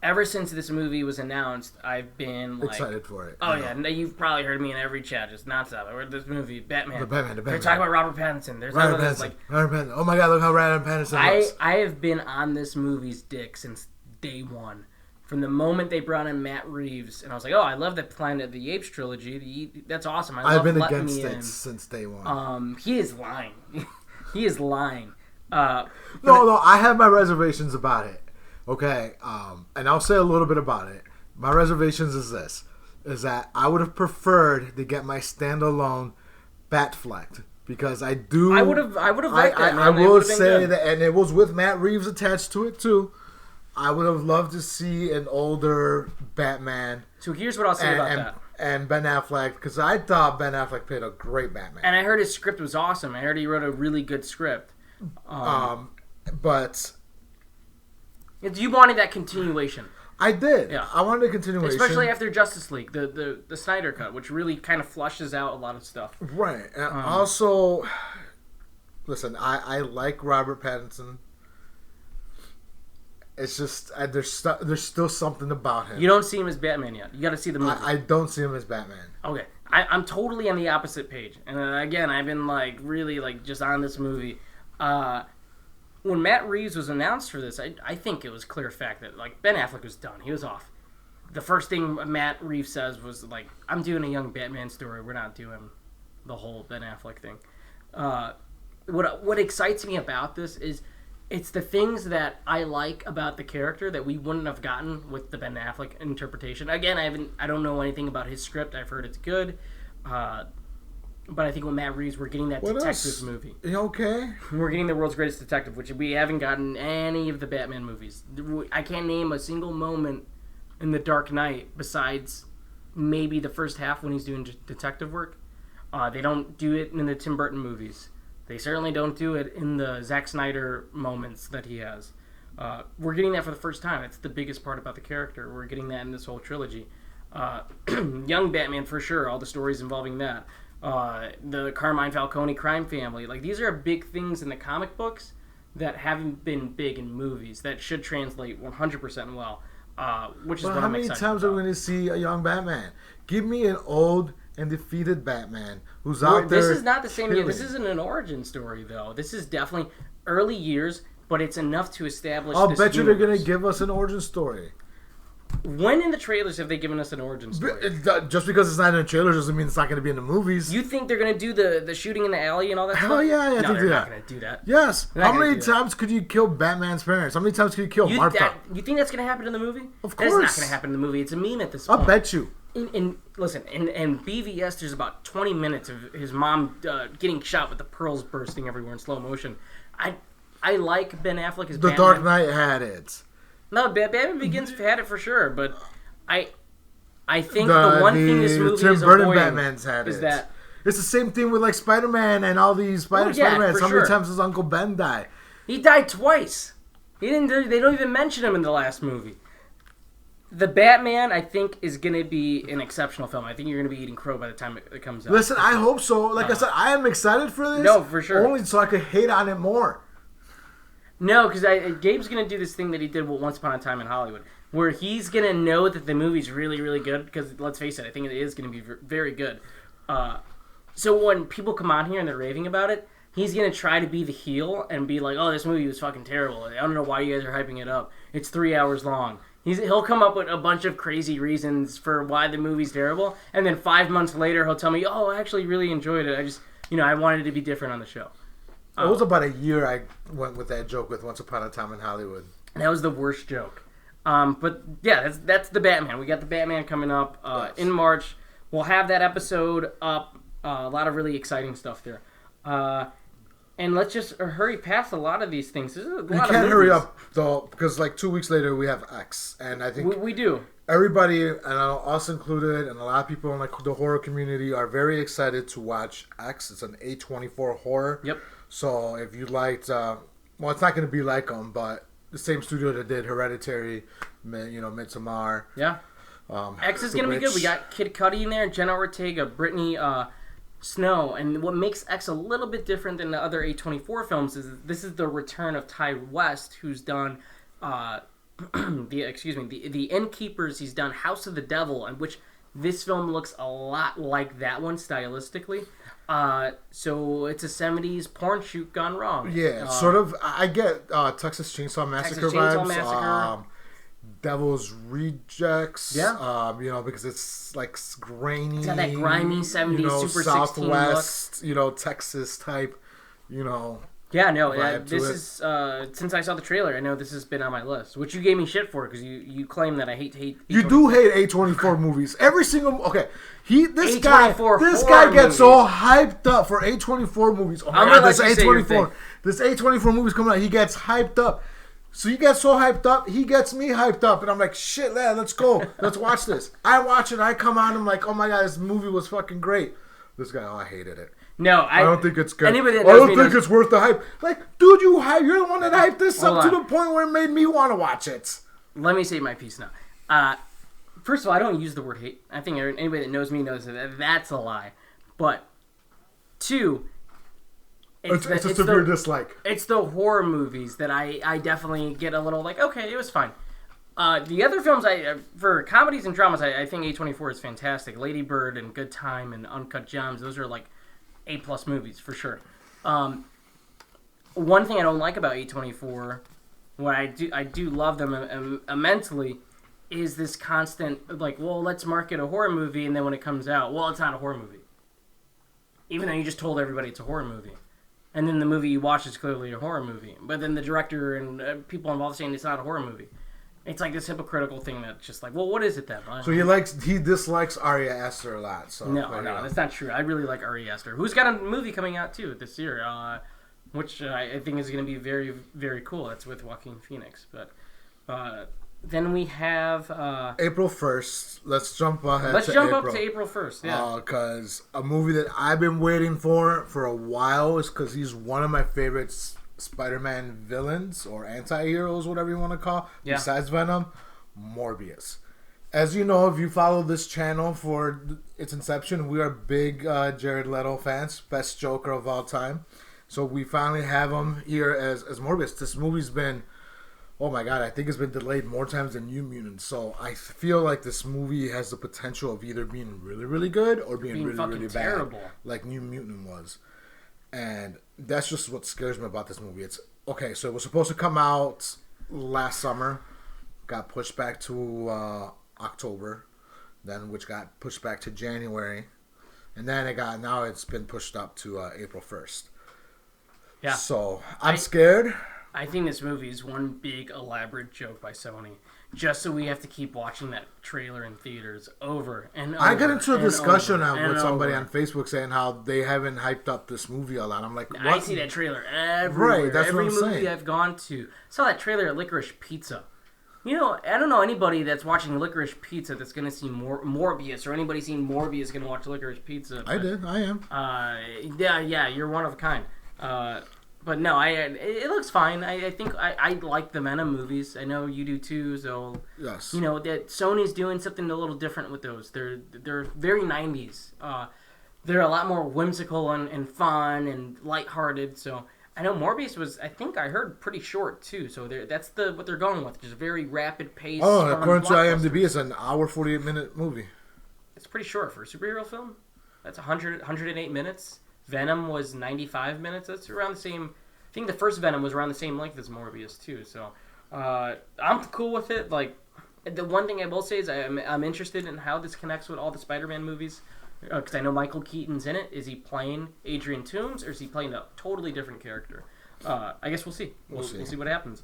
Ever since this movie was announced, I've been excited for it. Oh yeah, you've probably heard me in every chat just nonstop. This movie, Batman. The Batman. They're talking about Robert Pattinson. Robert Pattinson. Oh my God, look how Robert Pattinson looks. I have been on this movie's dick since day one. From the moment they brought in Matt Reeves, and I was like, oh, I love the Planet of the Apes trilogy. That's awesome. I've been against it since day one. He is lying. He is lying. No, I have my reservations about it. Okay, and I'll say a little bit about it. My reservations is that I would have preferred to get my standalone Batfleck because I do. I would have liked that. I will say that, and it was with Matt Reeves attached to it too. I would have loved to see an older Batman. So here's what I'll say about that. And Ben Affleck, because I thought Ben Affleck played a great Batman. And I heard his script was awesome. I heard he wrote a really good script. But you wanted that continuation. I did. Yeah. I wanted a continuation. Especially after Justice League, the Snyder Cut, which really kind of flushes out a lot of stuff. Right. And also, listen, I like Robert Pattinson. It's just, there's still something about him. You don't see him as Batman yet. You got to see the movie. I don't see him as Batman. Okay. I'm totally on the opposite page. And again, I've been really just on this movie. When Matt Reeves was announced for this, I think it was clear fact that Ben Affleck was done. He was off. The first thing Matt Reeves says was I'm doing a young Batman story. We're not doing the whole Ben Affleck thing. What excites me about this is it's the things that I like about the character that we wouldn't have gotten with the Ben Affleck interpretation. Again, I don't know anything about his script. I've heard it's good. But I think with Matt Reeves, we're getting that detective movie. Okay. We're getting the world's greatest detective, which we haven't gotten any of the Batman movies. I can't name a single moment in The Dark Knight besides maybe the first half when he's doing detective work. They don't do it in the Tim Burton movies. They certainly don't do it in the Zack Snyder moments that he has. We're getting that for the first time. It's the biggest part about the character. We're getting that in this whole trilogy. Young Batman, for sure. All the stories involving that. The Carmine Falcone crime family. These are big things in the comic books that haven't been big in movies that should translate 100% well. Which is what I'm excited about. How many times are we going to see a young Batman? Give me an old and defeated Batman who's out there. This is not the same year. This isn't an origin story, though. This is definitely early years, but it's enough to establish I'll bet you they're going to give us an origin story. When in the trailers have they given us an origin story? Just because it's not in the trailers doesn't mean it's not going to be in the movies. You think they're going to do the shooting in the alley and all that stuff? Hell yeah, I think they're not going to do that. Yes. How many times could you kill Batman's parents? How many times could you kill Martha? You think that's going to happen in the movie? Of course. That's not going to happen in the movie. It's a meme at this point. I'll bet you. Listen, in BVS, there's about 20 minutes of his mom getting shot with the pearls bursting everywhere in slow motion. I like Ben Affleck as Batman. The Dark Knight had it. No, Batman Begins had it for sure, but I think the one thing this movie Tim is Burton avoiding Batman's had is it. that it's the same thing with Spider-Man and all these Spider-Mans. How many times does Uncle Ben die? He died twice. They don't even mention him in the last movie. The Batman, I think, is going to be an exceptional film. I think you're going to be eating crow by the time it comes out. Listen, I hope so. I said, I am excited for this. No, for sure. Only so I could hate on it more. No, because Gabe's going to do this thing that he did with Once Upon a Time in Hollywood, where he's going to know that the movie's really, really good, because, let's face it, I think it is going to be very good. So when people come on here and they're raving about it, he's going to try to be the heel and be like, oh, this movie was fucking terrible. I don't know why you guys are hyping it up. It's 3 hours long. He'll come up with a bunch of crazy reasons for why the movie's terrible, and then 5 months later he'll tell me, oh, I actually really enjoyed it. I wanted it to be different on the show. It was about a year I went with that joke with Once Upon a Time in Hollywood. That was the worst joke. But yeah, that's the Batman. We got the Batman coming up in March. We'll have that episode up. A lot of really exciting stuff there. And let's just hurry past a lot of these things. There's a lot You of can't movies. hurry up though, because like 2 weeks later we have X, and I think We do. everybody, and us included, and a lot of people in like the horror community are very excited to watch X. It's an A24 horror. Yep. So if you liked, well, it's not going to be like them, but the same studio that did Hereditary, Midsommar. Yeah. X is going to be good. We got Kid Cudi in there, Jenna Ortega, Brittany Snow, and what makes X a little bit different than the other A24 films is this is the return of Ty West, who's done the Innkeepers. He's done House of the Devil, and which this film looks a lot like that one stylistically. So it's a 70s porn shoot gone wrong. Yeah, sort of. I get Texas Chainsaw Massacre vibes. Devil's Rejects. Yeah. Because it's like grainy. It's got that grimy 70s Super 16 Southwest, look. Texas type, Yeah, no, vibe this to is since I saw the trailer, I know this has been on my list, which you gave me shit for because you claim that I hate You do hate A24 movies. Every single this A24 guy gets movies. so hyped up for A24 movies. Oh my God, this A24 movie's coming out. He gets hyped up. So he gets so hyped up, he gets me hyped up, and I'm like, shit, man, let's go, let's watch this. I watch it, I come out, I'm like, oh my God, this movie was fucking great. This guy, I hated it. No, I don't think it's good. Anybody that I knows don't think it's worth the hype. Like, dude, you're the one that hyped this up to the point where it made me want to watch it. Let me say my piece now. First of all, I don't use the word hate. I think anybody that knows me knows that that's a lie. But two, it's a severe dislike. It's the horror movies that I definitely get a little like, okay, it was fine. The other films, for comedies and dramas, I think A24 is fantastic. Lady Bird and Good Time and Uncut Gems, those are like A+ movies for sure. One thing I don't like about A24, what I do love them immensely, is this constant like, well, let's market a horror movie, and then when it comes out, well, it's not a horror movie, even though you just told everybody it's a horror movie. And then the movie you watch is clearly a horror movie. But then the director and people involved saying it's not a horror movie. It's like this hypocritical thing that's just like, well, what is it then? So he dislikes Ari Aster a lot. So no, that's not true. I really like Ari Aster, who's got a movie coming out too this year, which I think is going to be very, very cool. That's with Joaquin Phoenix. But then we have April 1st. Let's jump ahead. Let's jump up to April 1st. Yeah, because a movie that I've been waiting for a while is because he's one of my favorite Spider-Man villains or anti-heroes, whatever you want to call. Yeah. Besides Venom, Morbius. As you know, if you follow this channel for its inception, we are big Jared Leto fans, best Joker of all time. So we finally have him here as Morbius. This movie's been, oh my God, I think it's been delayed more times than New Mutants. So I feel like this movie has the potential of either being really, really good or being really, really bad. Terrible. Like New Mutant was. And that's just what scares me about this movie. It's okay, so it was supposed to come out last summer, got pushed back to October, then which got pushed back to January, and then now it's been pushed up to April 1st. Yeah. So I'm scared. I think this movie is one big elaborate joke by Sony, just so we have to keep watching that trailer in theaters over and over. I got into a discussion with somebody on Facebook saying how they haven't hyped up this movie a lot. I'm like, what? I see that trailer everywhere. Right, that's every what I'm movie saying. I've gone to. Saw that trailer at Licorice Pizza. I don't know anybody that's watching Licorice Pizza that's going to see Morbius, or anybody seeing Morbius going to watch Licorice Pizza. But, I am. Yeah, you're one of a kind. But no, it looks fine. I think I like the Venom movies. I know you do too. So yes, that Sony's doing something a little different with those. They're very 90s. They're a lot more whimsical and fun and lighthearted. So I know Morbius was, I think I heard, pretty short too. So that's what they're going with, just a very rapid pace. Oh, according to IMDb, it's an hour 48-minute movie. It's pretty short for a superhero film. That's 108 minutes. Venom was 95 minutes. That's around the same. I think the first Venom was around the same length as Morbius too. So I'm cool with it. Like, the one thing I will say is I'm interested in how this connects with all the Spider-Man movies, because I know Michael Keaton's in it. Is he playing Adrian Toomes, or is he playing a totally different character? I guess we'll see. We'll see what happens.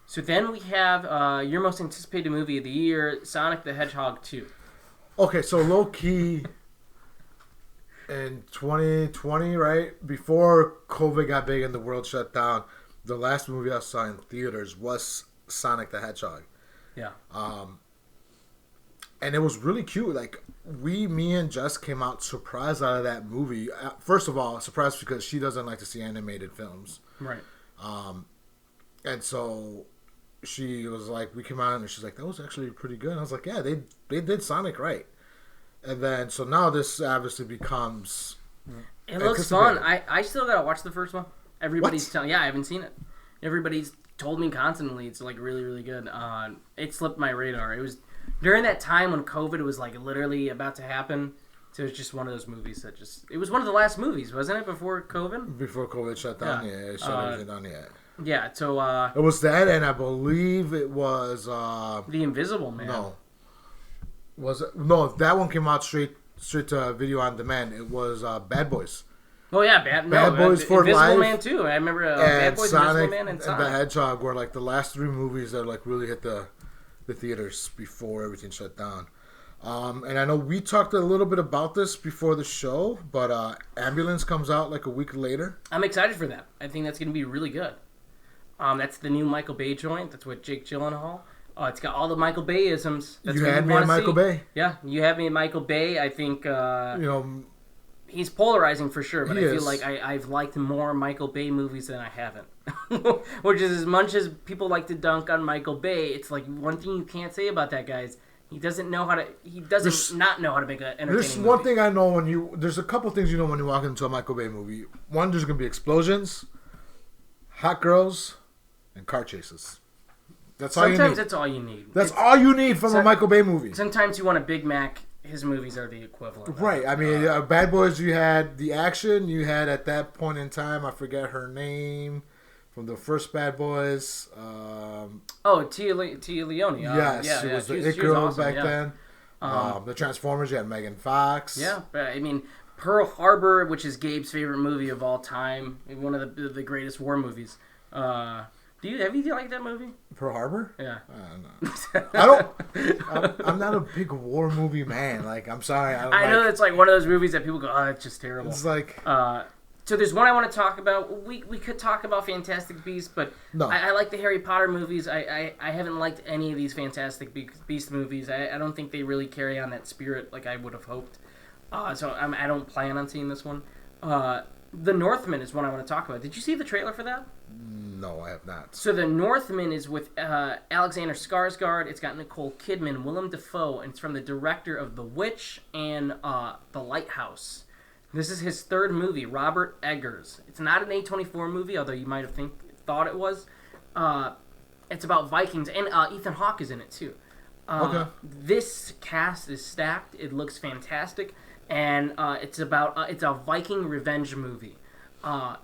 So then we have your most anticipated movie of the year, Sonic the Hedgehog 2. Okay, so low key in 2020, right before COVID got big and the world shut down, the last movie I saw in theaters was Sonic the Hedgehog. Yeah. And it was really cute. Like, me and Jess came out surprised out of that movie. First of all, surprised because she doesn't like to see animated films. Right. And so she was like, we came out and she's like, that was actually pretty good. And I was like, yeah, they did Sonic right. And then, so now this obviously becomes... It looks fun. I still gotta watch the first one. Everybody's telling... Yeah, I haven't seen it. Everybody's told me constantly it's like really, really good. It slipped my radar. It was during that time when COVID was like literally about to happen. So it was just one of those movies that just... It was one of the last movies, wasn't it, before COVID? Before COVID shut down, yeah. It shut everything down, yeah. Yeah, so... it was that, and I believe it was... The Invisible Man. No. Was it? No, that one came out straight to video on demand. It was Bad Boys. Oh, yeah, Bad Boys for Invisible Life. Man, too. I remember Bad Boys, Sonic, Invisible Man, and Sonic. The Hedgehog were like the last three movies that like really hit the theaters before everything shut down. And I know we talked a little bit about this before the show, but Ambulance comes out like a week later. I'm excited for that. I think that's going to be really good. That's the new Michael Bay joint. That's with Jake Gyllenhaal. It's got all the Michael Bay-isms. That's you had me at Michael Bay. Yeah, you have me at Michael Bay. I think he's polarizing for sure, but I feel like I've liked more Michael Bay movies than I haven't. Which is, as much as people like to dunk on Michael Bay, it's like one thing you can't say about that guy is he doesn't know how to. He doesn't not know how to make an entertaining There's movie. one thing I know there's a couple things you know when you walk into a Michael Bay movie. One, there's gonna be explosions, hot girls, and car chases. That's all you need. Sometimes that's all you need. That's all you need from a Michael Bay movie. Sometimes you want a Big Mac. His movies are the equivalent. Right. I mean, Bad Boys, you had the action. You had, at that point in time, I forget her name, from the first Bad Boys. Tia Leone. Yes, she was the It Girl awesome, back then. The Transformers, you had Megan Fox. Yeah, but I mean, Pearl Harbor, which is Gabe's favorite movie of all time, one of the greatest war movies. Do you like that movie? Pearl Harbor? Yeah. I don't. I'm not a big war movie man. Like, I'm sorry. I know it's like one of those movies that people go, oh, it's just terrible. It's like. So there's one I want to talk about. We could talk about Fantastic Beasts, but no. I like the Harry Potter movies. I haven't liked any of these Fantastic Beasts movies. I don't think they really carry on that spirit like I would have hoped. So I don't plan on seeing this one. The Northman is one I want to talk about. Did you see the trailer for that? No, I have not. So The Northman is with Alexander Skarsgård. It's got Nicole Kidman, Willem Dafoe, and it's from the director of The Witch and The Lighthouse. This is his third movie, Robert Eggers. It's not an A24 movie, although you might have thought it was. It's about Vikings, and Ethan Hawke is in it too. Okay. This cast is stacked. It looks fantastic. And it's a Viking revenge movie.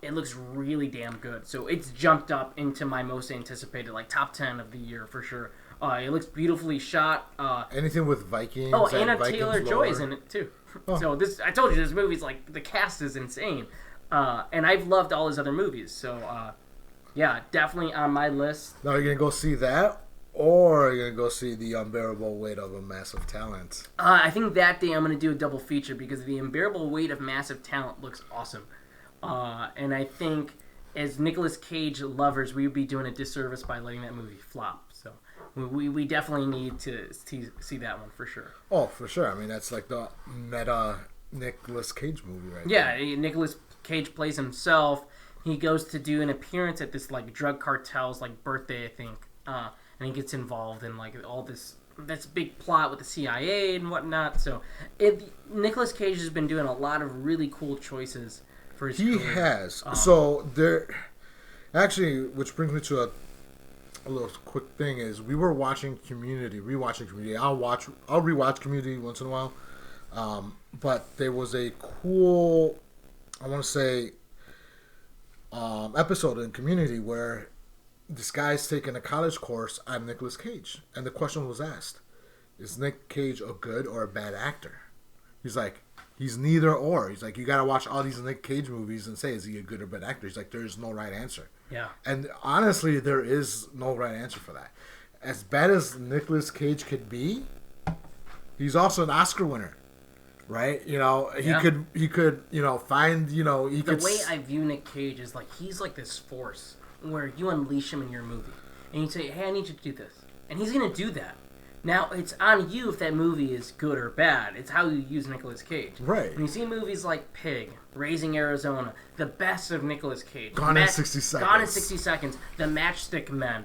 It looks really damn good. So it's jumped up into my most anticipated, like, top 10 of the year for sure. It looks beautifully shot. Anything with Vikings. Oh, Anna Taylor-Joy is in it too. Oh. So I told you, this movie's like, the cast is insane. And I've loved all his other movies. So yeah, definitely on my list. Now, are you gonna go see that? Or are you going to go see The Unbearable Weight of a Massive Talent? I think that day I'm going to do a double feature because The Unbearable Weight of Massive Talent looks awesome. And I think as Nicolas Cage lovers, we would be doing a disservice by letting that movie flop. So we definitely need to see that one for sure. Oh, for sure. I mean, that's like the meta Nicolas Cage movie right there. Yeah, Nicolas Cage plays himself. He goes to do an appearance at this like drug cartel's like birthday, I think. And he gets involved in like all this big plot with the CIA and whatnot. So Nicolas Cage has been doing a lot of really cool choices for his career. He has. So there, actually, which brings me to a little quick thing is we were rewatching Community. I'll rewatch Community once in a while. But there was a cool, I want to say, episode in Community where this guy's taking a college course on Nicolas Cage. And the question was asked, is Nick Cage a good or a bad actor? He's like, He's neither or. He's like, you got to watch all these Nick Cage movies and say, is he a good or bad actor? He's like, there's no right answer. Yeah. And honestly, there is no right answer for that. As bad as Nicolas Cage could be, he's also an Oscar winner, right? He could, find, he could. The way I view Nick Cage is like he's like this force where you unleash him in your movie, and you say, "Hey, I need you to do this," and he's gonna do that. Now it's on you if that movie is good or bad. It's how you use Nicolas Cage. Right. When you see movies like Pig, Raising Arizona, the best of Nicolas Cage, Gone in 60 Seconds. Gone in 60 Seconds, The Matchstick Men.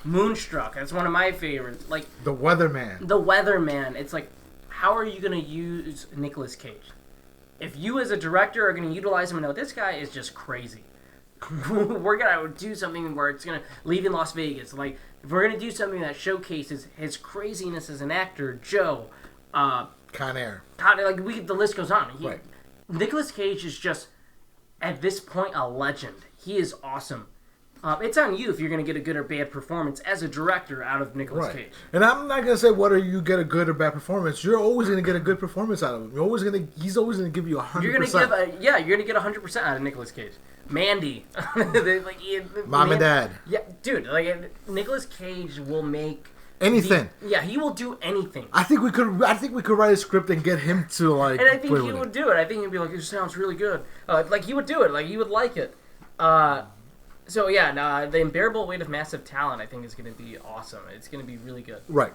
Moonstruck, that's one of my favorites. Like The Weatherman. It's like, how are you going to use Nicolas Cage? If you as a director are going to utilize him and know this guy is just crazy, we're going to do something where it's going to leave in Las Vegas. Like, if we're going to do something that showcases his craziness as an actor, Joe, Con Air. The list goes on. Right. Nicolas Cage is just, at this point, a legend. He is awesome. It's on you if you're going to get a good or bad performance as a director out of Nicolas Cage. And I'm not going to say whether you get a good or bad performance. You're always going to get a good performance out of him. He's always going to give you 100%. You're going to get 100% out of Nicolas Cage. Mandy. Mom and Dad. Yeah, dude, Nicolas Cage will make anything. He will do anything. I think we could write a script and get him to And I think he would do it. I think he'd be like, "It sounds really good." He would do it. He would like it. So yeah, the unbearable weight of massive talent, I think, is going to be awesome. It's going to be really good. Right.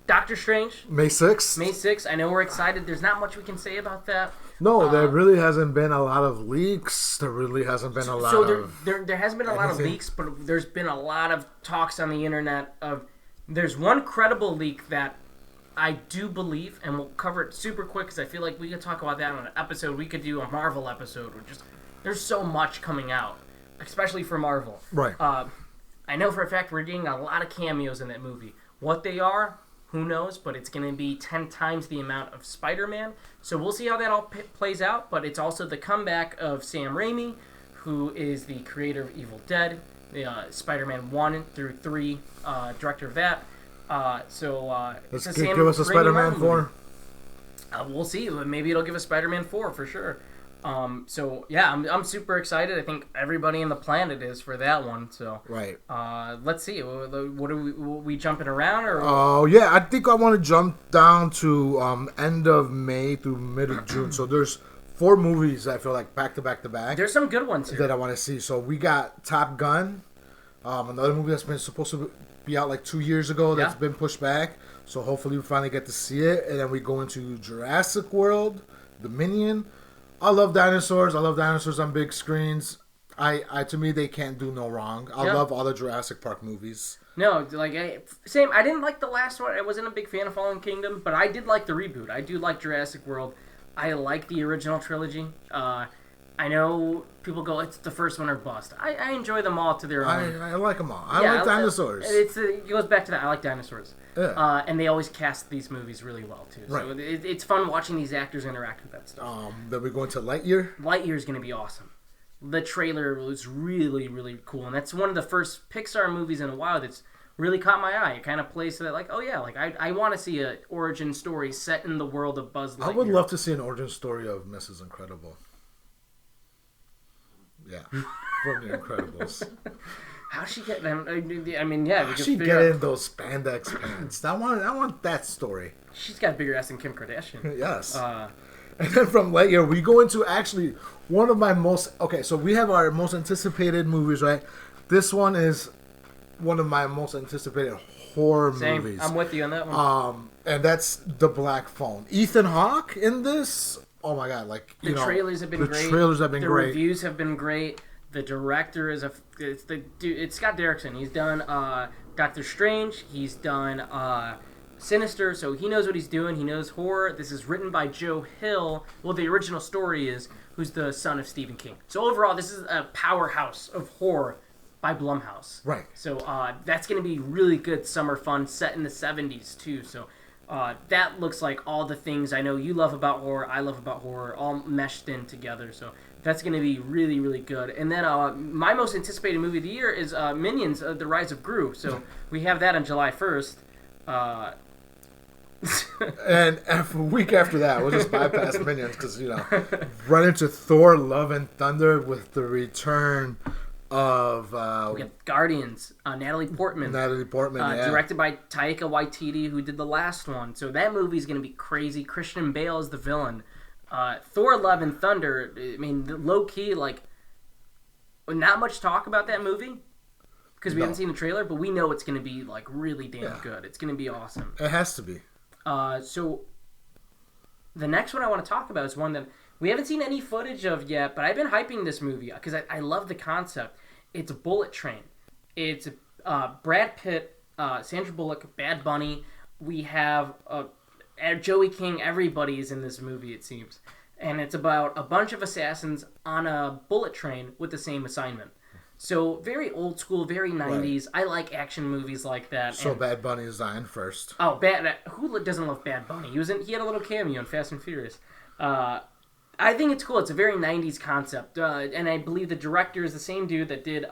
Doctor Strange. May 6th. May 6th. I know we're excited. There's not much we can say about that. No, there really hasn't been a lot of leaks. There really hasn't been a lot of... there hasn't been a lot of leaks, but there's been a lot of talks on the internet of... There's one credible leak that I do believe, and we'll cover it super quick because I feel like we could talk about that on an episode. We could do a Marvel episode. There's so much coming out, especially for Marvel. Right. I know for a fact we're getting a lot of cameos in that movie. What they are, who knows, but it's going to be 10 times the amount of Spider-Man. So we'll see how that all plays out, but it's also the comeback of Sam Raimi, who is the creator of Evil Dead, Spider-Man 1 through 3, director of that. Let's give us a Spider-Man 4. We'll see. Maybe it'll give us Spider-Man 4 for sure. I'm super excited. I think everybody on the planet is for that one. So right. Let's see. What are we jumping around or? Oh yeah, I think I want to jump down to end of May through mid of June. So there's 4 movies that I feel like back to back to back. There's some good ones here that I want to see. So we got Top Gun, another movie that's been supposed to be out like 2 years ago. That's been pushed back. So hopefully we finally get to see it, and then we go into Jurassic World, Dominion. I love dinosaurs. I love dinosaurs on big screens. To me, they can't do no wrong. I love all the Jurassic Park movies. No, same. I didn't like the last one. I wasn't a big fan of Fallen Kingdom, but I did like the reboot. I do like Jurassic World. I like the original trilogy. I know people go, it's the first one or bust. I enjoy them all to their own. I like them all. I like dinosaurs. It goes back to that. I like dinosaurs. Yeah. And they always cast these movies really well, too. Right. So it's fun watching these actors interact with that stuff. Then we go into Lightyear. Lightyear is going to be awesome. The trailer was really, really cool. And that's one of the first Pixar movies in a while that's really caught my eye. It kind of plays to that, I want to see an origin story set in the world of Buzz Lightyear. I would love to see an origin story of Mrs. Incredible. Yeah, from The Incredibles. How'd she get them? I mean, yeah. How'd she get in those spandex pants? I want that story. She's got a bigger ass than Kim Kardashian. Yes. And then from Lightyear, we go into actually one of my most... Okay, so we have our most anticipated movies, right? This one is one of my most anticipated horror movies. I'm with you on that one. And that's The Black Phone. Ethan Hawke in this... Oh my god! The trailers have been great. The trailers have been great. The reviews have been great. The director is it's Scott Derrickson. He's done Doctor Strange. He's done Sinister. So he knows what he's doing. He knows horror. This is written by Joe Hill. Well, the original story is who's the son of Stephen King. So overall, this is a powerhouse of horror by Blumhouse. Right. So that's going to be really good summer fun, set in the 70s too. So. That looks like all the things I know you love about horror, I love about horror, all meshed in together. So that's going to be really, really good. And then my most anticipated movie of the year is Minions: The Rise of Gru. So we have that on July 1st. And a week after that, we'll just bypass Minions because, run into Thor, Love and Thunder with the return of... we got Guardians, Natalie Portman. Yeah. Directed by Taika Waititi, who did the last one. So that movie's going to be crazy. Christian Bale is the villain. Thor, Love and Thunder, I mean, low-key, like, not much talk about that movie because we haven't seen the trailer, but we know it's going to be, like, really damn good. It's going to be awesome. It has to be. So the next one I want to talk about is one that we haven't seen any footage of yet, but I've been hyping this movie because I love the concept. It's Bullet Train. It's Brad Pitt, Sandra Bullock, Bad Bunny. We have Joey King. Everybody is in this movie, it seems. And it's about a bunch of assassins on a bullet train with the same assignment. So very old school, very 90s. Right. I like action movies like that. So Bad Bunny is dying first. Oh, who doesn't love Bad Bunny? He had a little cameo in Fast and Furious. I think it's cool. It's a very 90s concept. And I believe the director is the same dude that did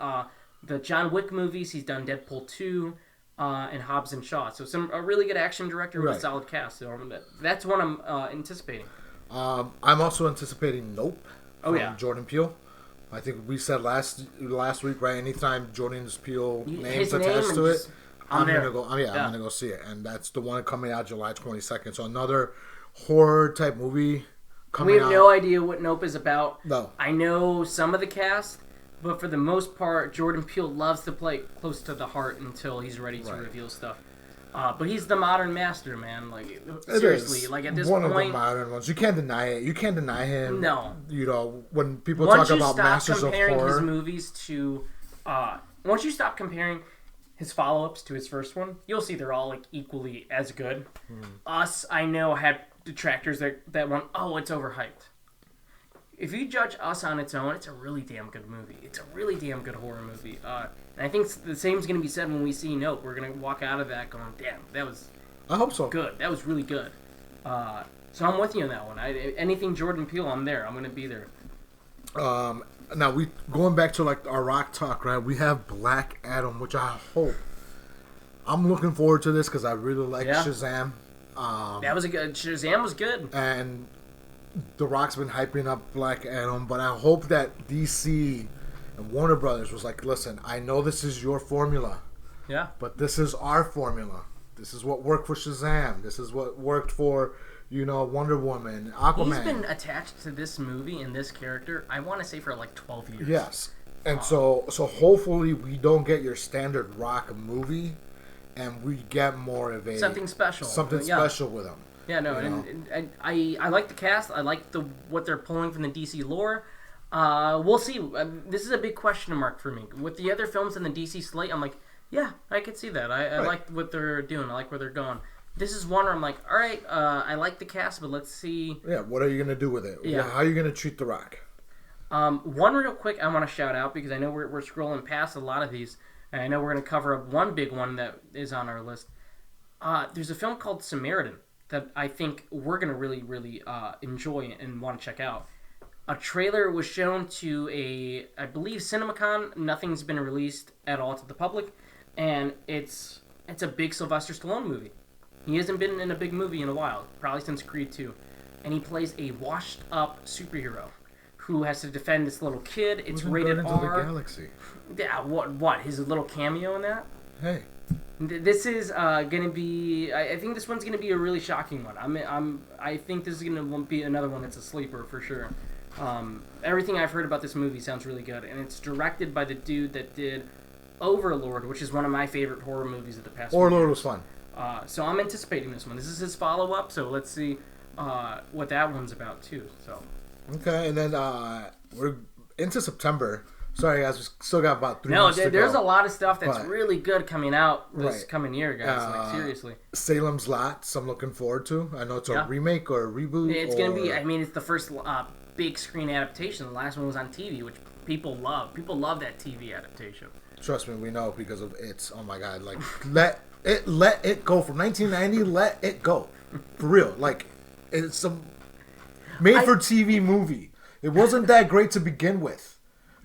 the John Wick movies. He's done Deadpool 2 and Hobbs and Shaw. So a really good action director with a solid cast. So that's what I'm anticipating. I'm also anticipating Nope from Jordan Peele. I think we said last week, right? Anytime Jordan Peele name's attached to it, I'm gonna go see it, and that's the one coming out July 22nd. So another horror type movie coming out. We have no idea what Nope is about. No, I know some of the cast, but for the most part, Jordan Peele loves to play close to the heart until he's ready to reveal stuff. But he's the modern master, man. Like, seriously, like at this point, one of the modern ones. You can't deny it. You can't deny him. No. When people talk about masters of horror, once you stop comparing his movies to, once you stop comparing his follow-ups to his first one, you'll see they're all like equally as good. Us, I know, had detractors that went, oh, it's overhyped. If you judge Us on its own, it's a really damn good movie. It's a really damn good horror movie. And I think the same's going to be said when we see Nope. We're going to walk out of that going, damn, that was I hope so. Good. That was really good. So I'm with you on that one. Anything Jordan Peele, I'm there. I'm going to be there. Now, going back to like our rock talk, right? We have Black Adam, which I hope. I'm looking forward to this because I really like Shazam. That was a good. Shazam was good. And The Rock's been hyping up Black Adam, but I hope that DC and Warner Brothers was like, listen, I know this is your formula. Yeah. But this is our formula. This is what worked for Shazam. This is what worked for, Wonder Woman, Aquaman. He's been attached to this movie and this character, I want to say, for like 12 years. Yes. And so hopefully we don't get your standard Rock movie and we get more of a... Something special. Special with him. Yeah, no, and I like the cast. I like what they're pulling from the DC lore. We'll see. This is a big question mark for me. With the other films in the DC slate, I'm like, yeah, I could see that. I like what they're doing. I like where they're going. This is one where I'm like, all right, I like the cast, but let's see. Yeah, what are you going to do with it? Yeah. How are you going to treat The Rock? One real quick I want to shout out, because I know we're scrolling past a lot of these, and I know we're going to cover up one big one that is on our list. There's a film called Samaritan that I think we're going to really, really enjoy and want to check out. A trailer was shown to I believe, CinemaCon. Nothing's been released at all to the public, and it's a big Sylvester Stallone movie. He hasn't been in a big movie in a while, probably since Creed 2. And he plays a washed-up superhero who has to defend this little kid. It's rated R. The Galaxy. Yeah, what? His little cameo in that? Hey. This is going to be... I think this one's going to be a really shocking one. I think this is going to be another one that's a sleeper for sure. Everything I've heard about this movie sounds really good, and it's directed by the dude that did Overlord, which is one of my favorite horror movies of the past. Overlord was fun. So I'm anticipating this one. This is his follow-up, so let's see what that one's about too. So. Okay, and then we're into September. Sorry, guys, we still got about 3 months to go. There's a lot of stuff that's really good coming out this coming year, guys. Like, seriously. Salem's Lot, I'm looking forward to. I know it's a remake or a reboot. It's going to be, it's the first big screen adaptation. The last one was on TV, which people love. People love that TV adaptation. Trust me, we know because of it. Oh my God, like let it go from 1990. Let it go, for real. Like it's a made-for-TV movie. It wasn't that great to begin with.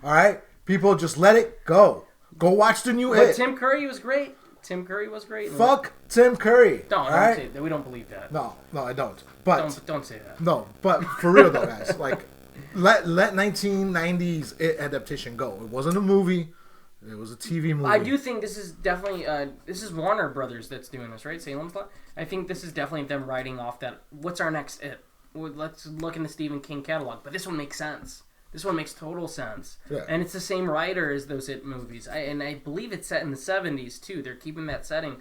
All right, people just let it go. Go watch the new But Tim Curry was great. Tim Curry was great. Fuck Tim Curry. Don't right? say that. We don't believe that. No, I don't. But don't say that. No, but for real though, guys, like let 1990s adaptation go. It wasn't a movie. It was a TV movie. I do think this is definitely this is Warner Brothers that's doing this, right? Salem's Lot. I think this is definitely them writing off that. What's our next It? Let's look in the Stephen King catalog. But this one makes sense. This one makes total sense. Yeah. And it's the same writer as those It movies. And I believe it's set in the 70s too. They're keeping that setting.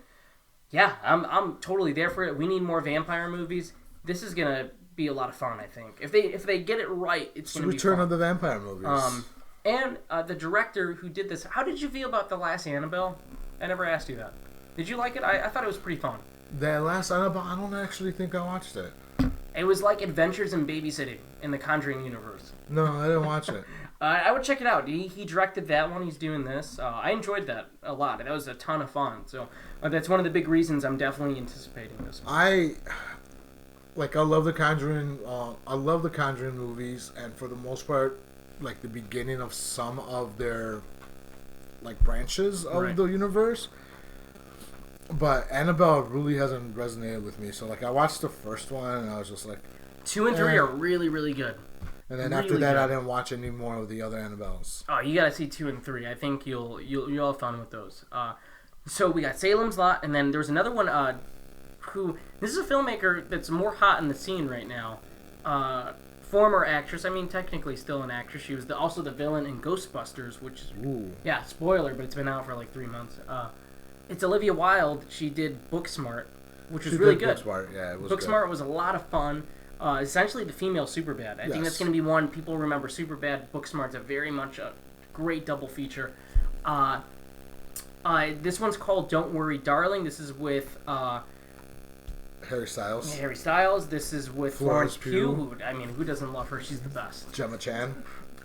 Yeah, I'm totally there for it. We need more vampire movies. This is gonna be a lot of fun. I think if they get it right, it's gonna be fun. Return of the Vampire movies. And the director who did this, how did you feel about the last Annabelle? I never asked you that. Did you like it? I thought it was pretty fun. That last Annabelle, I don't actually think I watched it. It was like Adventures in Babysitting in the Conjuring universe. No, I didn't watch it. I would check it out. He directed that one. He's doing this. I enjoyed that a lot. That was a ton of fun. So that's one of the big reasons I'm definitely anticipating this one. I love the Conjuring. I love the Conjuring movies, and for the most part, like the beginning of some of their like branches of the universe. But Annabelle really hasn't resonated with me. So like I watched the first one and I was just like 2 and 3 are really, really good. And then really after that good. I didn't watch any more of the other Annabelles. Oh, you gotta see 2 and 3. I think you'll have fun with those. So we got Salem's Lot, and then there's another one. This is a filmmaker that's more hot in the scene right now. Former actress. I mean, technically still an actress. She was also the villain in Ghostbusters, which is yeah, spoiler, but it's been out for like 3 months. It's Olivia Wilde. She did Booksmart, which was really good. Booksmart, yeah, it was Booksmart good. was a lot of fun. Essentially the female Superbad. I think that's going to be one people remember. Superbad, Booksmart's a very much a great double feature. This one's called Don't Worry, Darling. This is with Harry Styles. Harry Styles. This is with Florence Pugh. Who doesn't love her? She's the best. Gemma Chan.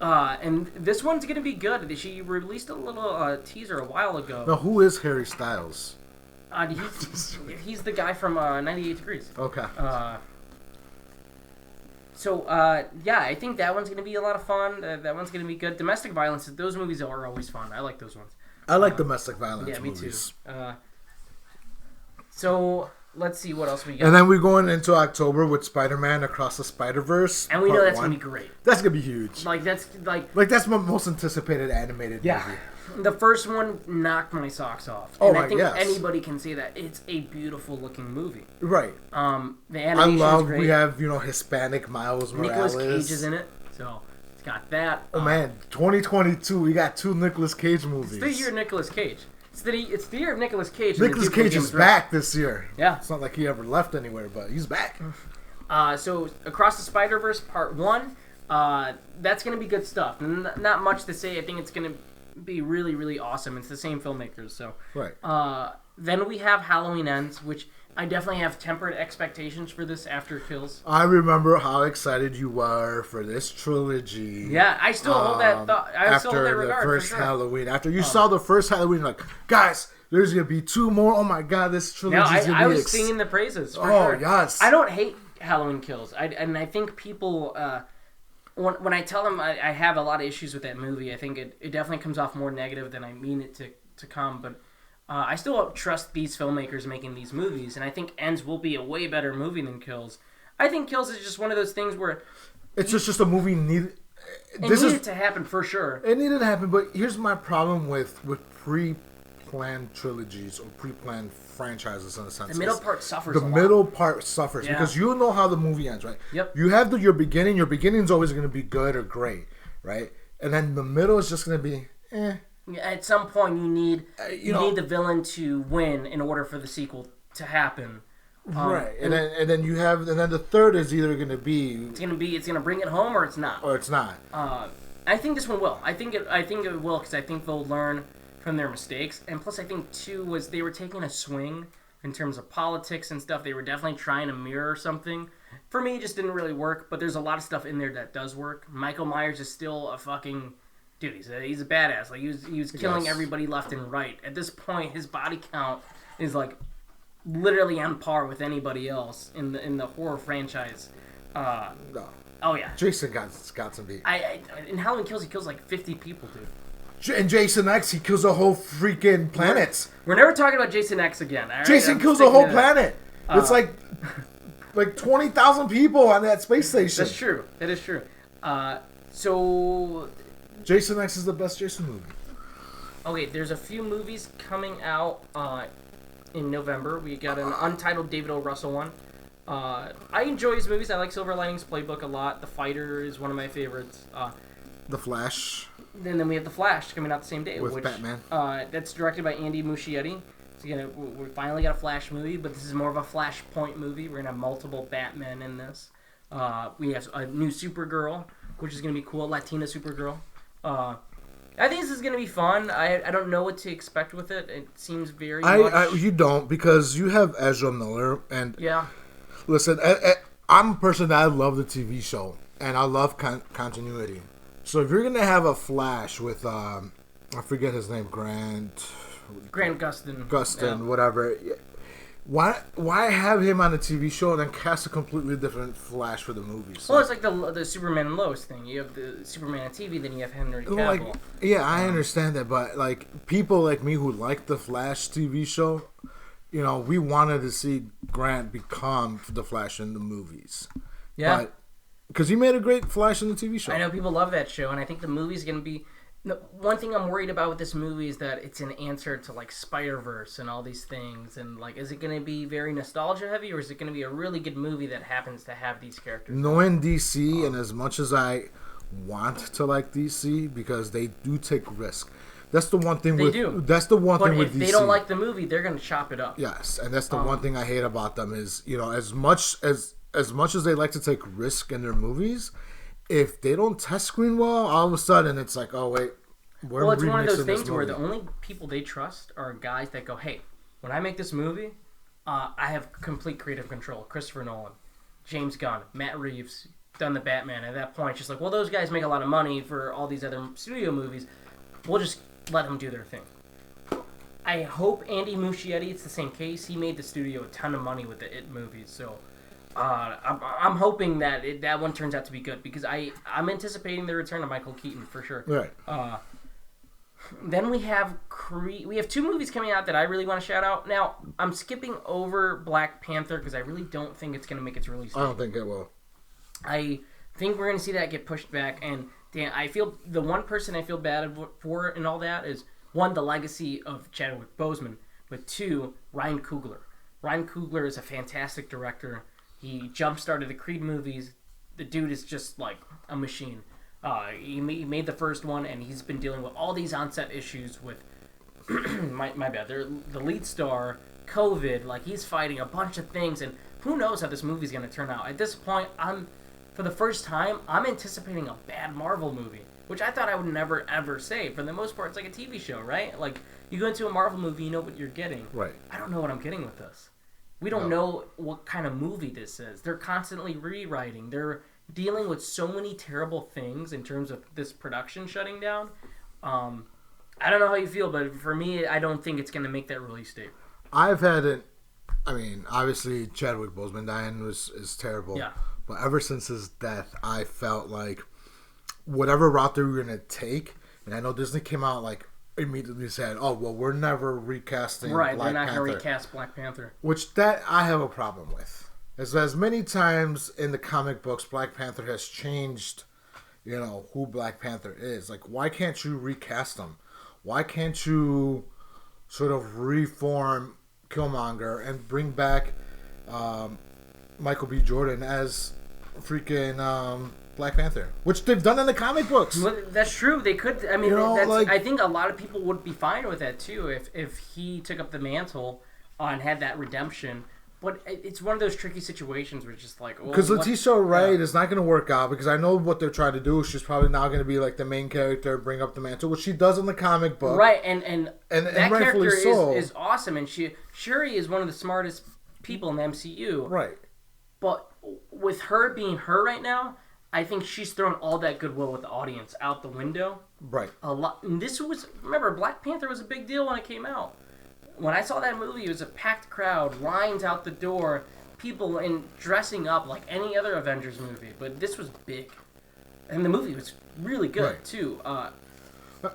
And this one's going to be good. She released a little teaser a while ago. Now, who is Harry Styles? He's the guy from 98 Degrees. Okay. Yeah, I think that one's going to be a lot of fun. That one's going to be good. Domestic violence, those movies are always fun. I like those ones. I like domestic violence movies. Yeah, me too. So, let's see what else we got. And then we're going into October with Spider-Man Across the Spider-Verse. And we know that's going to be great. That's going to be huge. That's my most anticipated animated movie. The first one knocked my socks off. Oh, and I think yes. anybody can say that. It's a beautiful looking movie. Right. The animation is great. We have, Hispanic Miles Morales. Nicolas Cage is in it, so it's got that. Oh, man. 2022, we got 2 Nicolas Cage movies. It's the year of Nicolas Cage. It's the year of Nicolas Cage. Nicolas Cage is back this year. Yeah. It's not like he ever left anywhere, but he's back. So, Across the Spider-Verse Part 1, that's going to be good stuff. Not much to say. I think it's going to be really, really awesome. It's the same filmmakers, so. Right. Then we have Halloween Ends, which I definitely have tempered expectations for this after it kills. I remember how excited you were for this trilogy. Yeah, I still hold that thought. I still hold that regard. After the first for sure. Halloween. After you saw the first Halloween, you're like, guys, there's going to be 2 more. Oh my God, this trilogy is going to be... I was singing the praises, for sure. Yes. I don't hate Halloween Kills. And I think people... When I tell them I have a lot of issues with that movie, I think it definitely comes off more negative than I mean it to come. But I still trust these filmmakers making these movies, and I think Ends will be a way better movie than Kills. I think Kills is just one of those things where... It's just a movie needed... It needed to happen, for sure. It needed to happen, but here's my problem with pre-planned trilogies or pre-planned franchises in a sense. The middle part suffers The middle part suffers because you know how the movie ends, right? Yep. You have your beginning. Your beginning's always going to be good or great, right? And then the middle is just going to be, At some point, you need the villain to win in order for the sequel to happen. Right, and then the third is either going to be it's going to bring it home or it's not. Or it's not. I think this one will. I think it will because I think they'll learn from their mistakes. And plus, I think too was they were taking a swing in terms of politics and stuff. They were definitely trying to mirror something. For me, it just didn't really work. But there's a lot of stuff in there that does work. Michael Myers is still a fucking dude. He's a badass. Like he was killing everybody left and right. At this point, his body count is like literally on par with anybody else in the horror franchise. No. Oh yeah. Jason got some beat. In Halloween Kills, he kills like 50 people, dude. And Jason X, he kills a whole freaking planet. We're never talking about Jason X again. All right? Jason kills a whole planet. It's like 20,000 people on that space station. That's true. That is true. So Jason X is the best Jason movie. Okay, there's a few movies coming out in November. We got an Untitled David O. Russell one. I enjoy his movies. I like Silver Linings Playbook a lot. The Fighter is one of my favorites. The Flash. And then we have The Flash coming out the same day. With Batman. That's directed by Andy Muschietti. So, we finally got a Flash movie, but this is more of a Flashpoint movie. We're going to have multiple Batmen in this. We have a new Supergirl, which is going to be cool. Latina Supergirl. I think this is going to be fun. I don't know what to expect with it. It seems very much... You don't, because you have Ezra Miller, and... Yeah. Listen, I'm a person that I love the TV show, and I love continuity. So if you're going to have a Flash with, I forget his name, Grant Gustin. Gustin, yeah. Whatever. Why have him on a TV show and then cast a completely different Flash for the movies? Well, it's like the Superman and Lois thing. You have the Superman on TV, then you have Henry Cavill. I understand that, but people like me who like the Flash TV show, we wanted to see Grant become the Flash in the movies. Yeah. Because he made a great Flash in the TV show. I know people love that show, and I think the movie's going to be... One thing I'm worried about with this movie is that it's an answer to, Spider-Verse and all these things, and, is it going to be very nostalgia-heavy, or is it going to be a really good movie that happens to have these characters? Knowing DC, and as much as I want to like DC, because they do take risk. That's the one thing That's the one thing with DC. But if they don't like the movie, they're going to chop it up. Yes, and that's the one thing I hate about them is, as much as they like to take risk in their movies, if they don't test screen well, all of a sudden it's like, oh wait, well, it's one of those things where the only people they trust are guys that go, hey, when I make this movie, I have complete creative control. Christopher Nolan, James Gunn, Matt Reeves, done the Batman. At that point, it's just like, well, those guys make a lot of money for all these other studio movies. We'll just let them do their thing. I hope Andy Muschietti, it's the same case. He made the studio a ton of money with the It movies, so... I'm hoping that that one turns out to be good, because I'm anticipating the return of Michael Keaton for sure. Right. Then we have we have two movies coming out that I really want to shout out. Now, I'm skipping over Black Panther because I really don't think it's going to make its release date. I don't think it will. I think we're going to see that get pushed back, and I feel the one person I feel bad for and all that is, one, the legacy of Chadwick Boseman, but two, Ryan Coogler. Ryan Coogler is a fantastic director. He jump-started the Creed movies. The dude is just like a machine. He made the first one, and he's been dealing with all these on-set issues with... my bad. The lead star, COVID. He's fighting a bunch of things, and who knows how this movie's going to turn out. At this point, for the first time, I'm anticipating a bad Marvel movie, which I thought I would never, ever say. For the most part, it's like a TV show, right? You go into a Marvel movie, you know what you're getting. Right. I don't know what I'm getting with this. We don't know what kind of movie this is. They're constantly rewriting. They're dealing with so many terrible things in terms of this production shutting down. I don't know how you feel, but for me, I don't think it's going to make that release date. I've had it. I mean, obviously, Chadwick Boseman dying is terrible. Yeah. But ever since his death, I felt like whatever route they were going to take, and I know Disney came out immediately said, oh, well, we're never recasting Black Panther. Right, we're not going to recast Black Panther. Which that I have a problem with. As many times in the comic books, Black Panther has changed, who Black Panther is. Why can't you recast him? Why can't you sort of reform Killmonger and bring back Michael B. Jordan as freaking... Black Panther, which they've done in the comic books. Well, that's true. They could. I mean, I think a lot of people would be fine with that too if he took up the mantle and had that redemption. But it's one of those tricky situations where it's just because Letitia Wright is not going to work out, because I know what they're trying to do. She's probably now going to be the main character, bring up the mantle, which she does in the comic book. Right, and that character so. is awesome, and Shuri is one of the smartest people in the MCU. Right. But with her being her right now, I think she's thrown all that goodwill with the audience out the window. Right. A lot. And remember, Black Panther was a big deal when it came out. When I saw that movie, it was a packed crowd, lines out the door, people dressing up like any other Avengers movie. But this was big. And the movie was really good, too.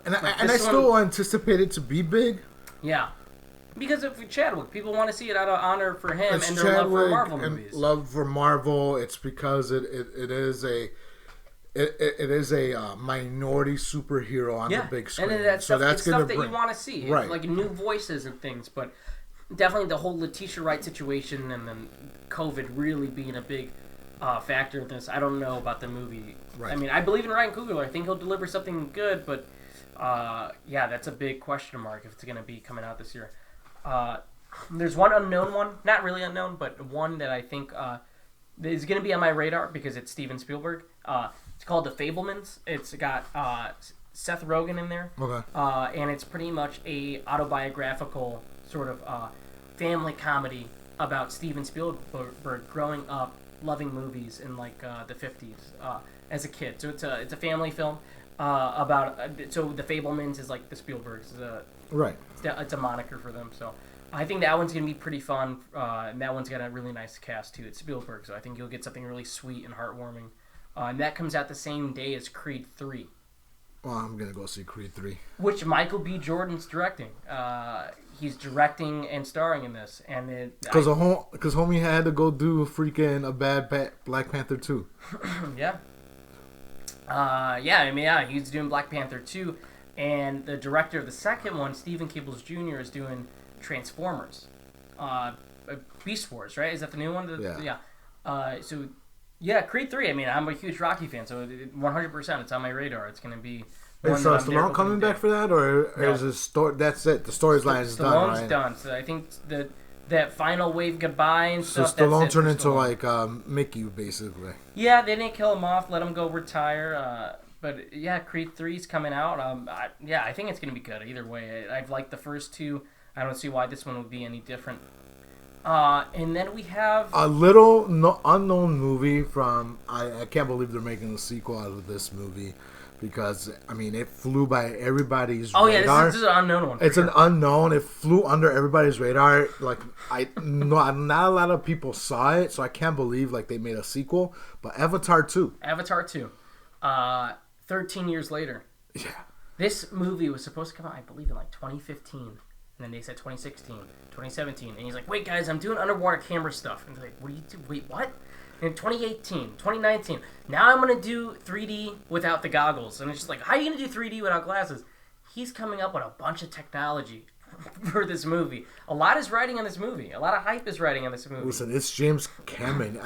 And I still anticipate it to be big. Yeah. Because of Chadwick, people want to see it out of honor for him It's and their love for Marvel and movies. love for Marvel. It's because it is a minority superhero on the big screen. And that's so that's stuff that you want to see. Right. It's like new voices and things, but definitely the whole Letitia Wright situation and then COVID really being a big factor in this. I don't know about the movie. Right. I mean, I believe in Ryan Coogler. I think he'll deliver something good, but that's a big question mark if it's going to be coming out this year. There's one unknown one, not really unknown, but one that I think is going to be on my radar because it's Steven Spielberg. It's called The Fabelmans. It's got Seth Rogen in there. Okay. And it's pretty much a autobiographical sort of family comedy about Steven Spielberg growing up loving movies in like the 50s as a kid. So it's a family film about so The Fabelmans is like the Spielbergs. Right. It's a moniker for them. So I think that one's gonna be pretty fun. And that one's got a really nice cast too. It's Spielberg, so I think you'll get something really sweet and heartwarming. And that comes out the same day as Creed 3. Well, I'm gonna go see Creed 3, which Michael B. Jordan's directing. He's directing and starring in this, and because homie had to go do a bad Black Panther 2. He's doing Black Panther 2, and the director of the second one, Stephen Cables Jr., is doing Transformers, Beast Wars, right? Is that the new one? Creed 3. I mean, I'm a huge Rocky fan, so 100% it's on my radar. It's going to be. Is Stallone coming back for that, or is his story? That's it. The storyline is done, right? Stallone's done. So I think that final wave goodbye and stuff. So Stallone turned into like Mickey, basically. Yeah, they didn't kill him off. Let him go retire. But yeah, Creed 3's coming out. I think it's going to be good either way. I've liked the first two. I don't see why this one would be any different. And then we have a little unknown movie from. I can't believe they're making a sequel out of this movie. Because, I mean, it flew by everybody's radar. Yeah, this is an unknown one. It's an unknown. It flew under everybody's radar. Like, not a lot of people saw it, so I can't believe, like, they made a sequel. But Avatar 2. 13 years later. Yeah. This movie was supposed to come out, I believe, in, like, 2015. And then they said 2016, 2017. And he's like, wait, guys, I'm doing underwater camera stuff. And they're like, what do you do? Wait, what? In 2018, 2019, now I'm going to do 3D without the goggles. And it's just like, how are you going to do 3D without glasses? He's coming up with a bunch of technology for this movie. A lot is riding on this movie. A lot of hype is riding on this movie. Listen, it's James Cameron.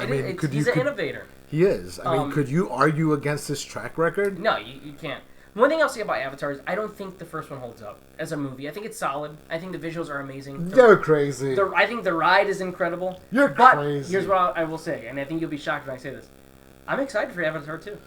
He's an innovator. He is. I mean, could you argue against his track record? No, you can't. One thing I'll say about Avatar is I don't think the first one holds up as a movie. I think it's solid. I think the visuals are amazing. You're crazy. I think the ride is incredible. You're crazy. Here's what I will say, and I think you'll be shocked when I say this. I'm excited for Avatar 2.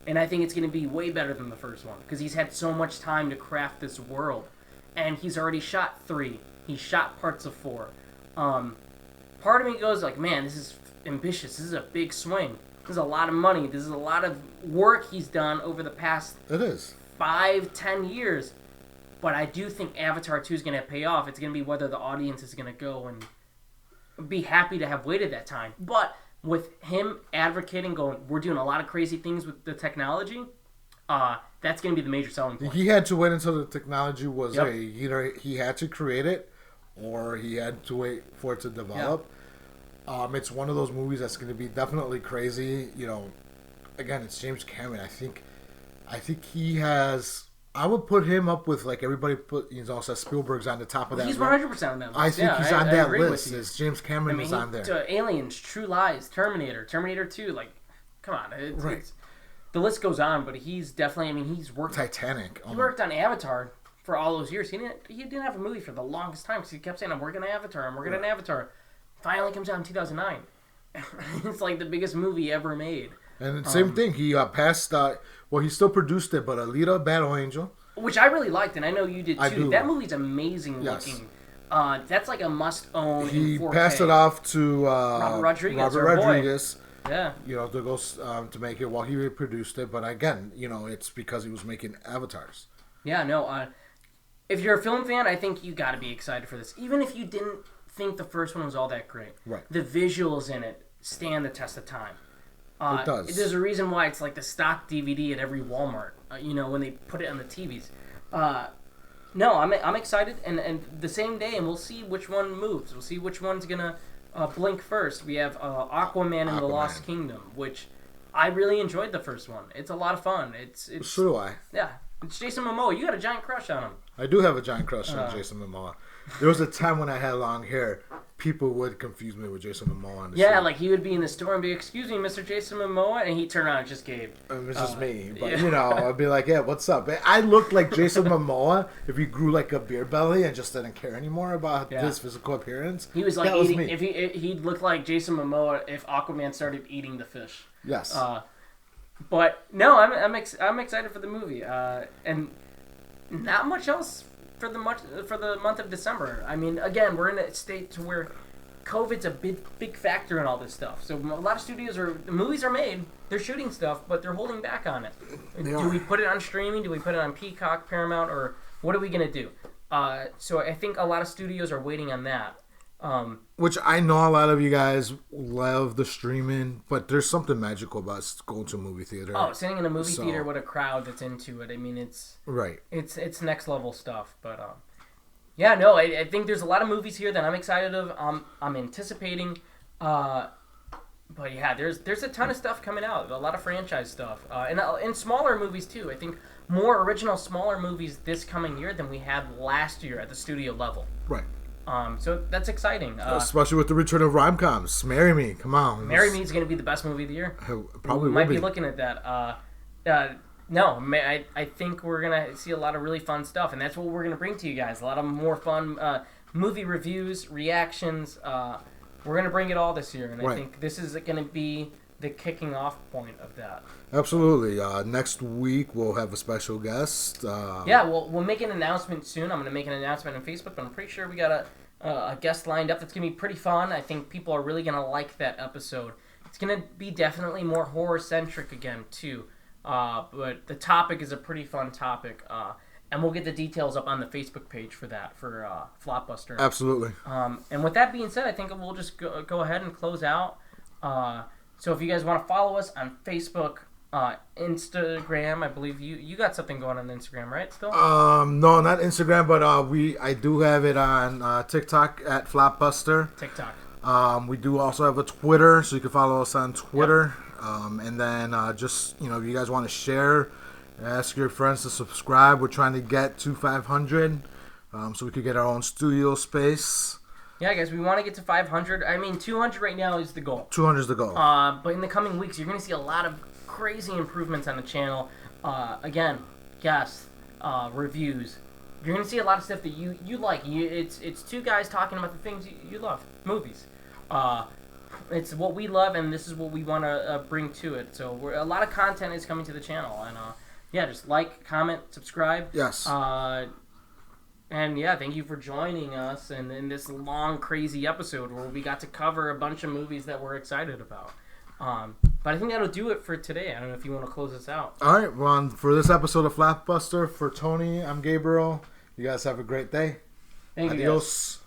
And I think it's going to be way better than the first one because he's had so much time to craft this world. And he's already shot 3. He's shot parts of 4. Part of me goes like, man, this is ambitious. This is a big swing. This is a lot of money. This is a lot of work he's done over the past 5-10 years. But I do think Avatar 2 is going to pay off. It's going to be whether the audience is going to go and be happy to have waited that time. But with him advocating, going, we're doing a lot of crazy things with the technology, that's going to be the major selling point. He had to wait until the technology was either he had to create it or he had to wait for it to develop. Yep. It's one of those movies that's going to be definitely crazy. You know, again, it's James Cameron. I think he has. I would put him up with like everybody says Spielberg's on the top of that. He's 100% on that list. I think he's on that list. As James Cameron is on there. Aliens, True Lies, Terminator 2. Like, come on, it's the list goes on. But he's definitely. I mean, he's worked. Titanic. He worked on Avatar for all those years. He didn't have a movie for the longest time because he kept saying, "I'm working on Avatar. I'm working on Avatar." Finally comes out in 2009. It's like the biggest movie ever made. And the same thing, he passed. He still produced it, but Alita: Battle Angel, which I really liked, and I know you did too. That movie's amazing looking. That's like a must-own. He in 4K. passed it off to Robert Rodriguez. Yeah, to go to make it while he produced it. But again, it's because he was making avatars. Yeah, no. If you're a film fan, I think you got to be excited for this, even if you didn't think the first one was all that great. Right. The visuals in it stand the test of time. It does. There's a reason why it's like the stock DVD at every Walmart. When they put it on the TVs. No, I'm excited, and the same day, and we'll see which one moves. We'll see which one's gonna blink first. We have Aquaman and the Lost Kingdom, which I really enjoyed the first one. It's a lot of fun. It's So do I. Yeah, it's Jason Momoa. You got a giant crush on him. I do have a giant crush on Jason Momoa. There was a time when I had long hair. People would confuse me with Jason Momoa on the show. Like he would be in the store and be, "Excuse me, Mr. Jason Momoa," and he'd turn around and just Gabe. It's just me. But, I'd be like, yeah, what's up? I looked like Jason Momoa if he grew like a beer belly and just didn't care anymore about his physical appearance. He was like eating, if he'd look like Jason Momoa if Aquaman started eating the fish. Yes. But no, I'm excited for the movie. And not much else for the month of December. I mean, again, we're in a state to where COVID's a big factor in all this stuff. So a lot of studios the movies are made, they're shooting stuff, but they're holding back on it. Do we put it on streaming? Do we put it on Peacock, Paramount, or what are we gonna do? So I think a lot of studios are waiting on that. Which I know a lot of you guys love the streaming, but there's something magical about going to a movie theater. Oh, sitting in a movie theater with a crowd that's into it. I mean, it's next level stuff. But I think there's a lot of movies here that I'm excited of. I'm anticipating. But yeah, there's a ton of stuff coming out. A lot of franchise stuff, and smaller movies too. I think more original, smaller movies this coming year than we had last year at the studio level. Right. So that's exciting. Especially with the return of rom-coms. Marry Me, come on. Marry Me is going to be the best movie of the year. Probably we might be looking at that. I think we're going to see a lot of really fun stuff, and that's what we're going to bring to you guys. A lot of more fun movie reviews, reactions. We're going to bring it all this year, and I think this is going to be the kicking off point of that. Absolutely. Next week we'll have a special guest. We'll make an announcement soon. I'm going to make an announcement on Facebook, but I'm pretty sure we got a guest lined up that's going to be pretty fun. I think people are really going to like that episode. It's going to be definitely more horror-centric again, too. But the topic is a pretty fun topic. And we'll get the details up on the Facebook page for that, for Flopbuster. Absolutely. And with that being said, I think we'll just go ahead and close out. So if you guys want to follow us on Facebook, Instagram, I believe you got something going on Instagram, right? Still? No, not Instagram, but I do have it on TikTok at Flopbuster. TikTok. We do also have a Twitter, so you can follow us on Twitter. Yep. And then if you guys want to share, ask your friends to subscribe. We're trying to get to 500, so we could get our own studio space. Yeah, guys, we want to get to 500. I mean, 200 right now is the goal. 200 is the goal. But in the coming weeks, you're going to see a lot of crazy improvements on the channel. Again, guests, reviews. You're going to see a lot of stuff that you like. It's two guys talking about the things you love. Movies. It's what we love, and this is what we want to bring to it. So a lot of content is coming to the channel. And just like, comment, subscribe. Yes. And thank you for joining us in this long, crazy episode where we got to cover a bunch of movies that we're excited about. But I think that'll do it for today. I don't know if you want to close us out. All right. Well, for this episode of Flopbuster, for Tony, I'm Gabriel. You guys have a great day. Thank you. Adios.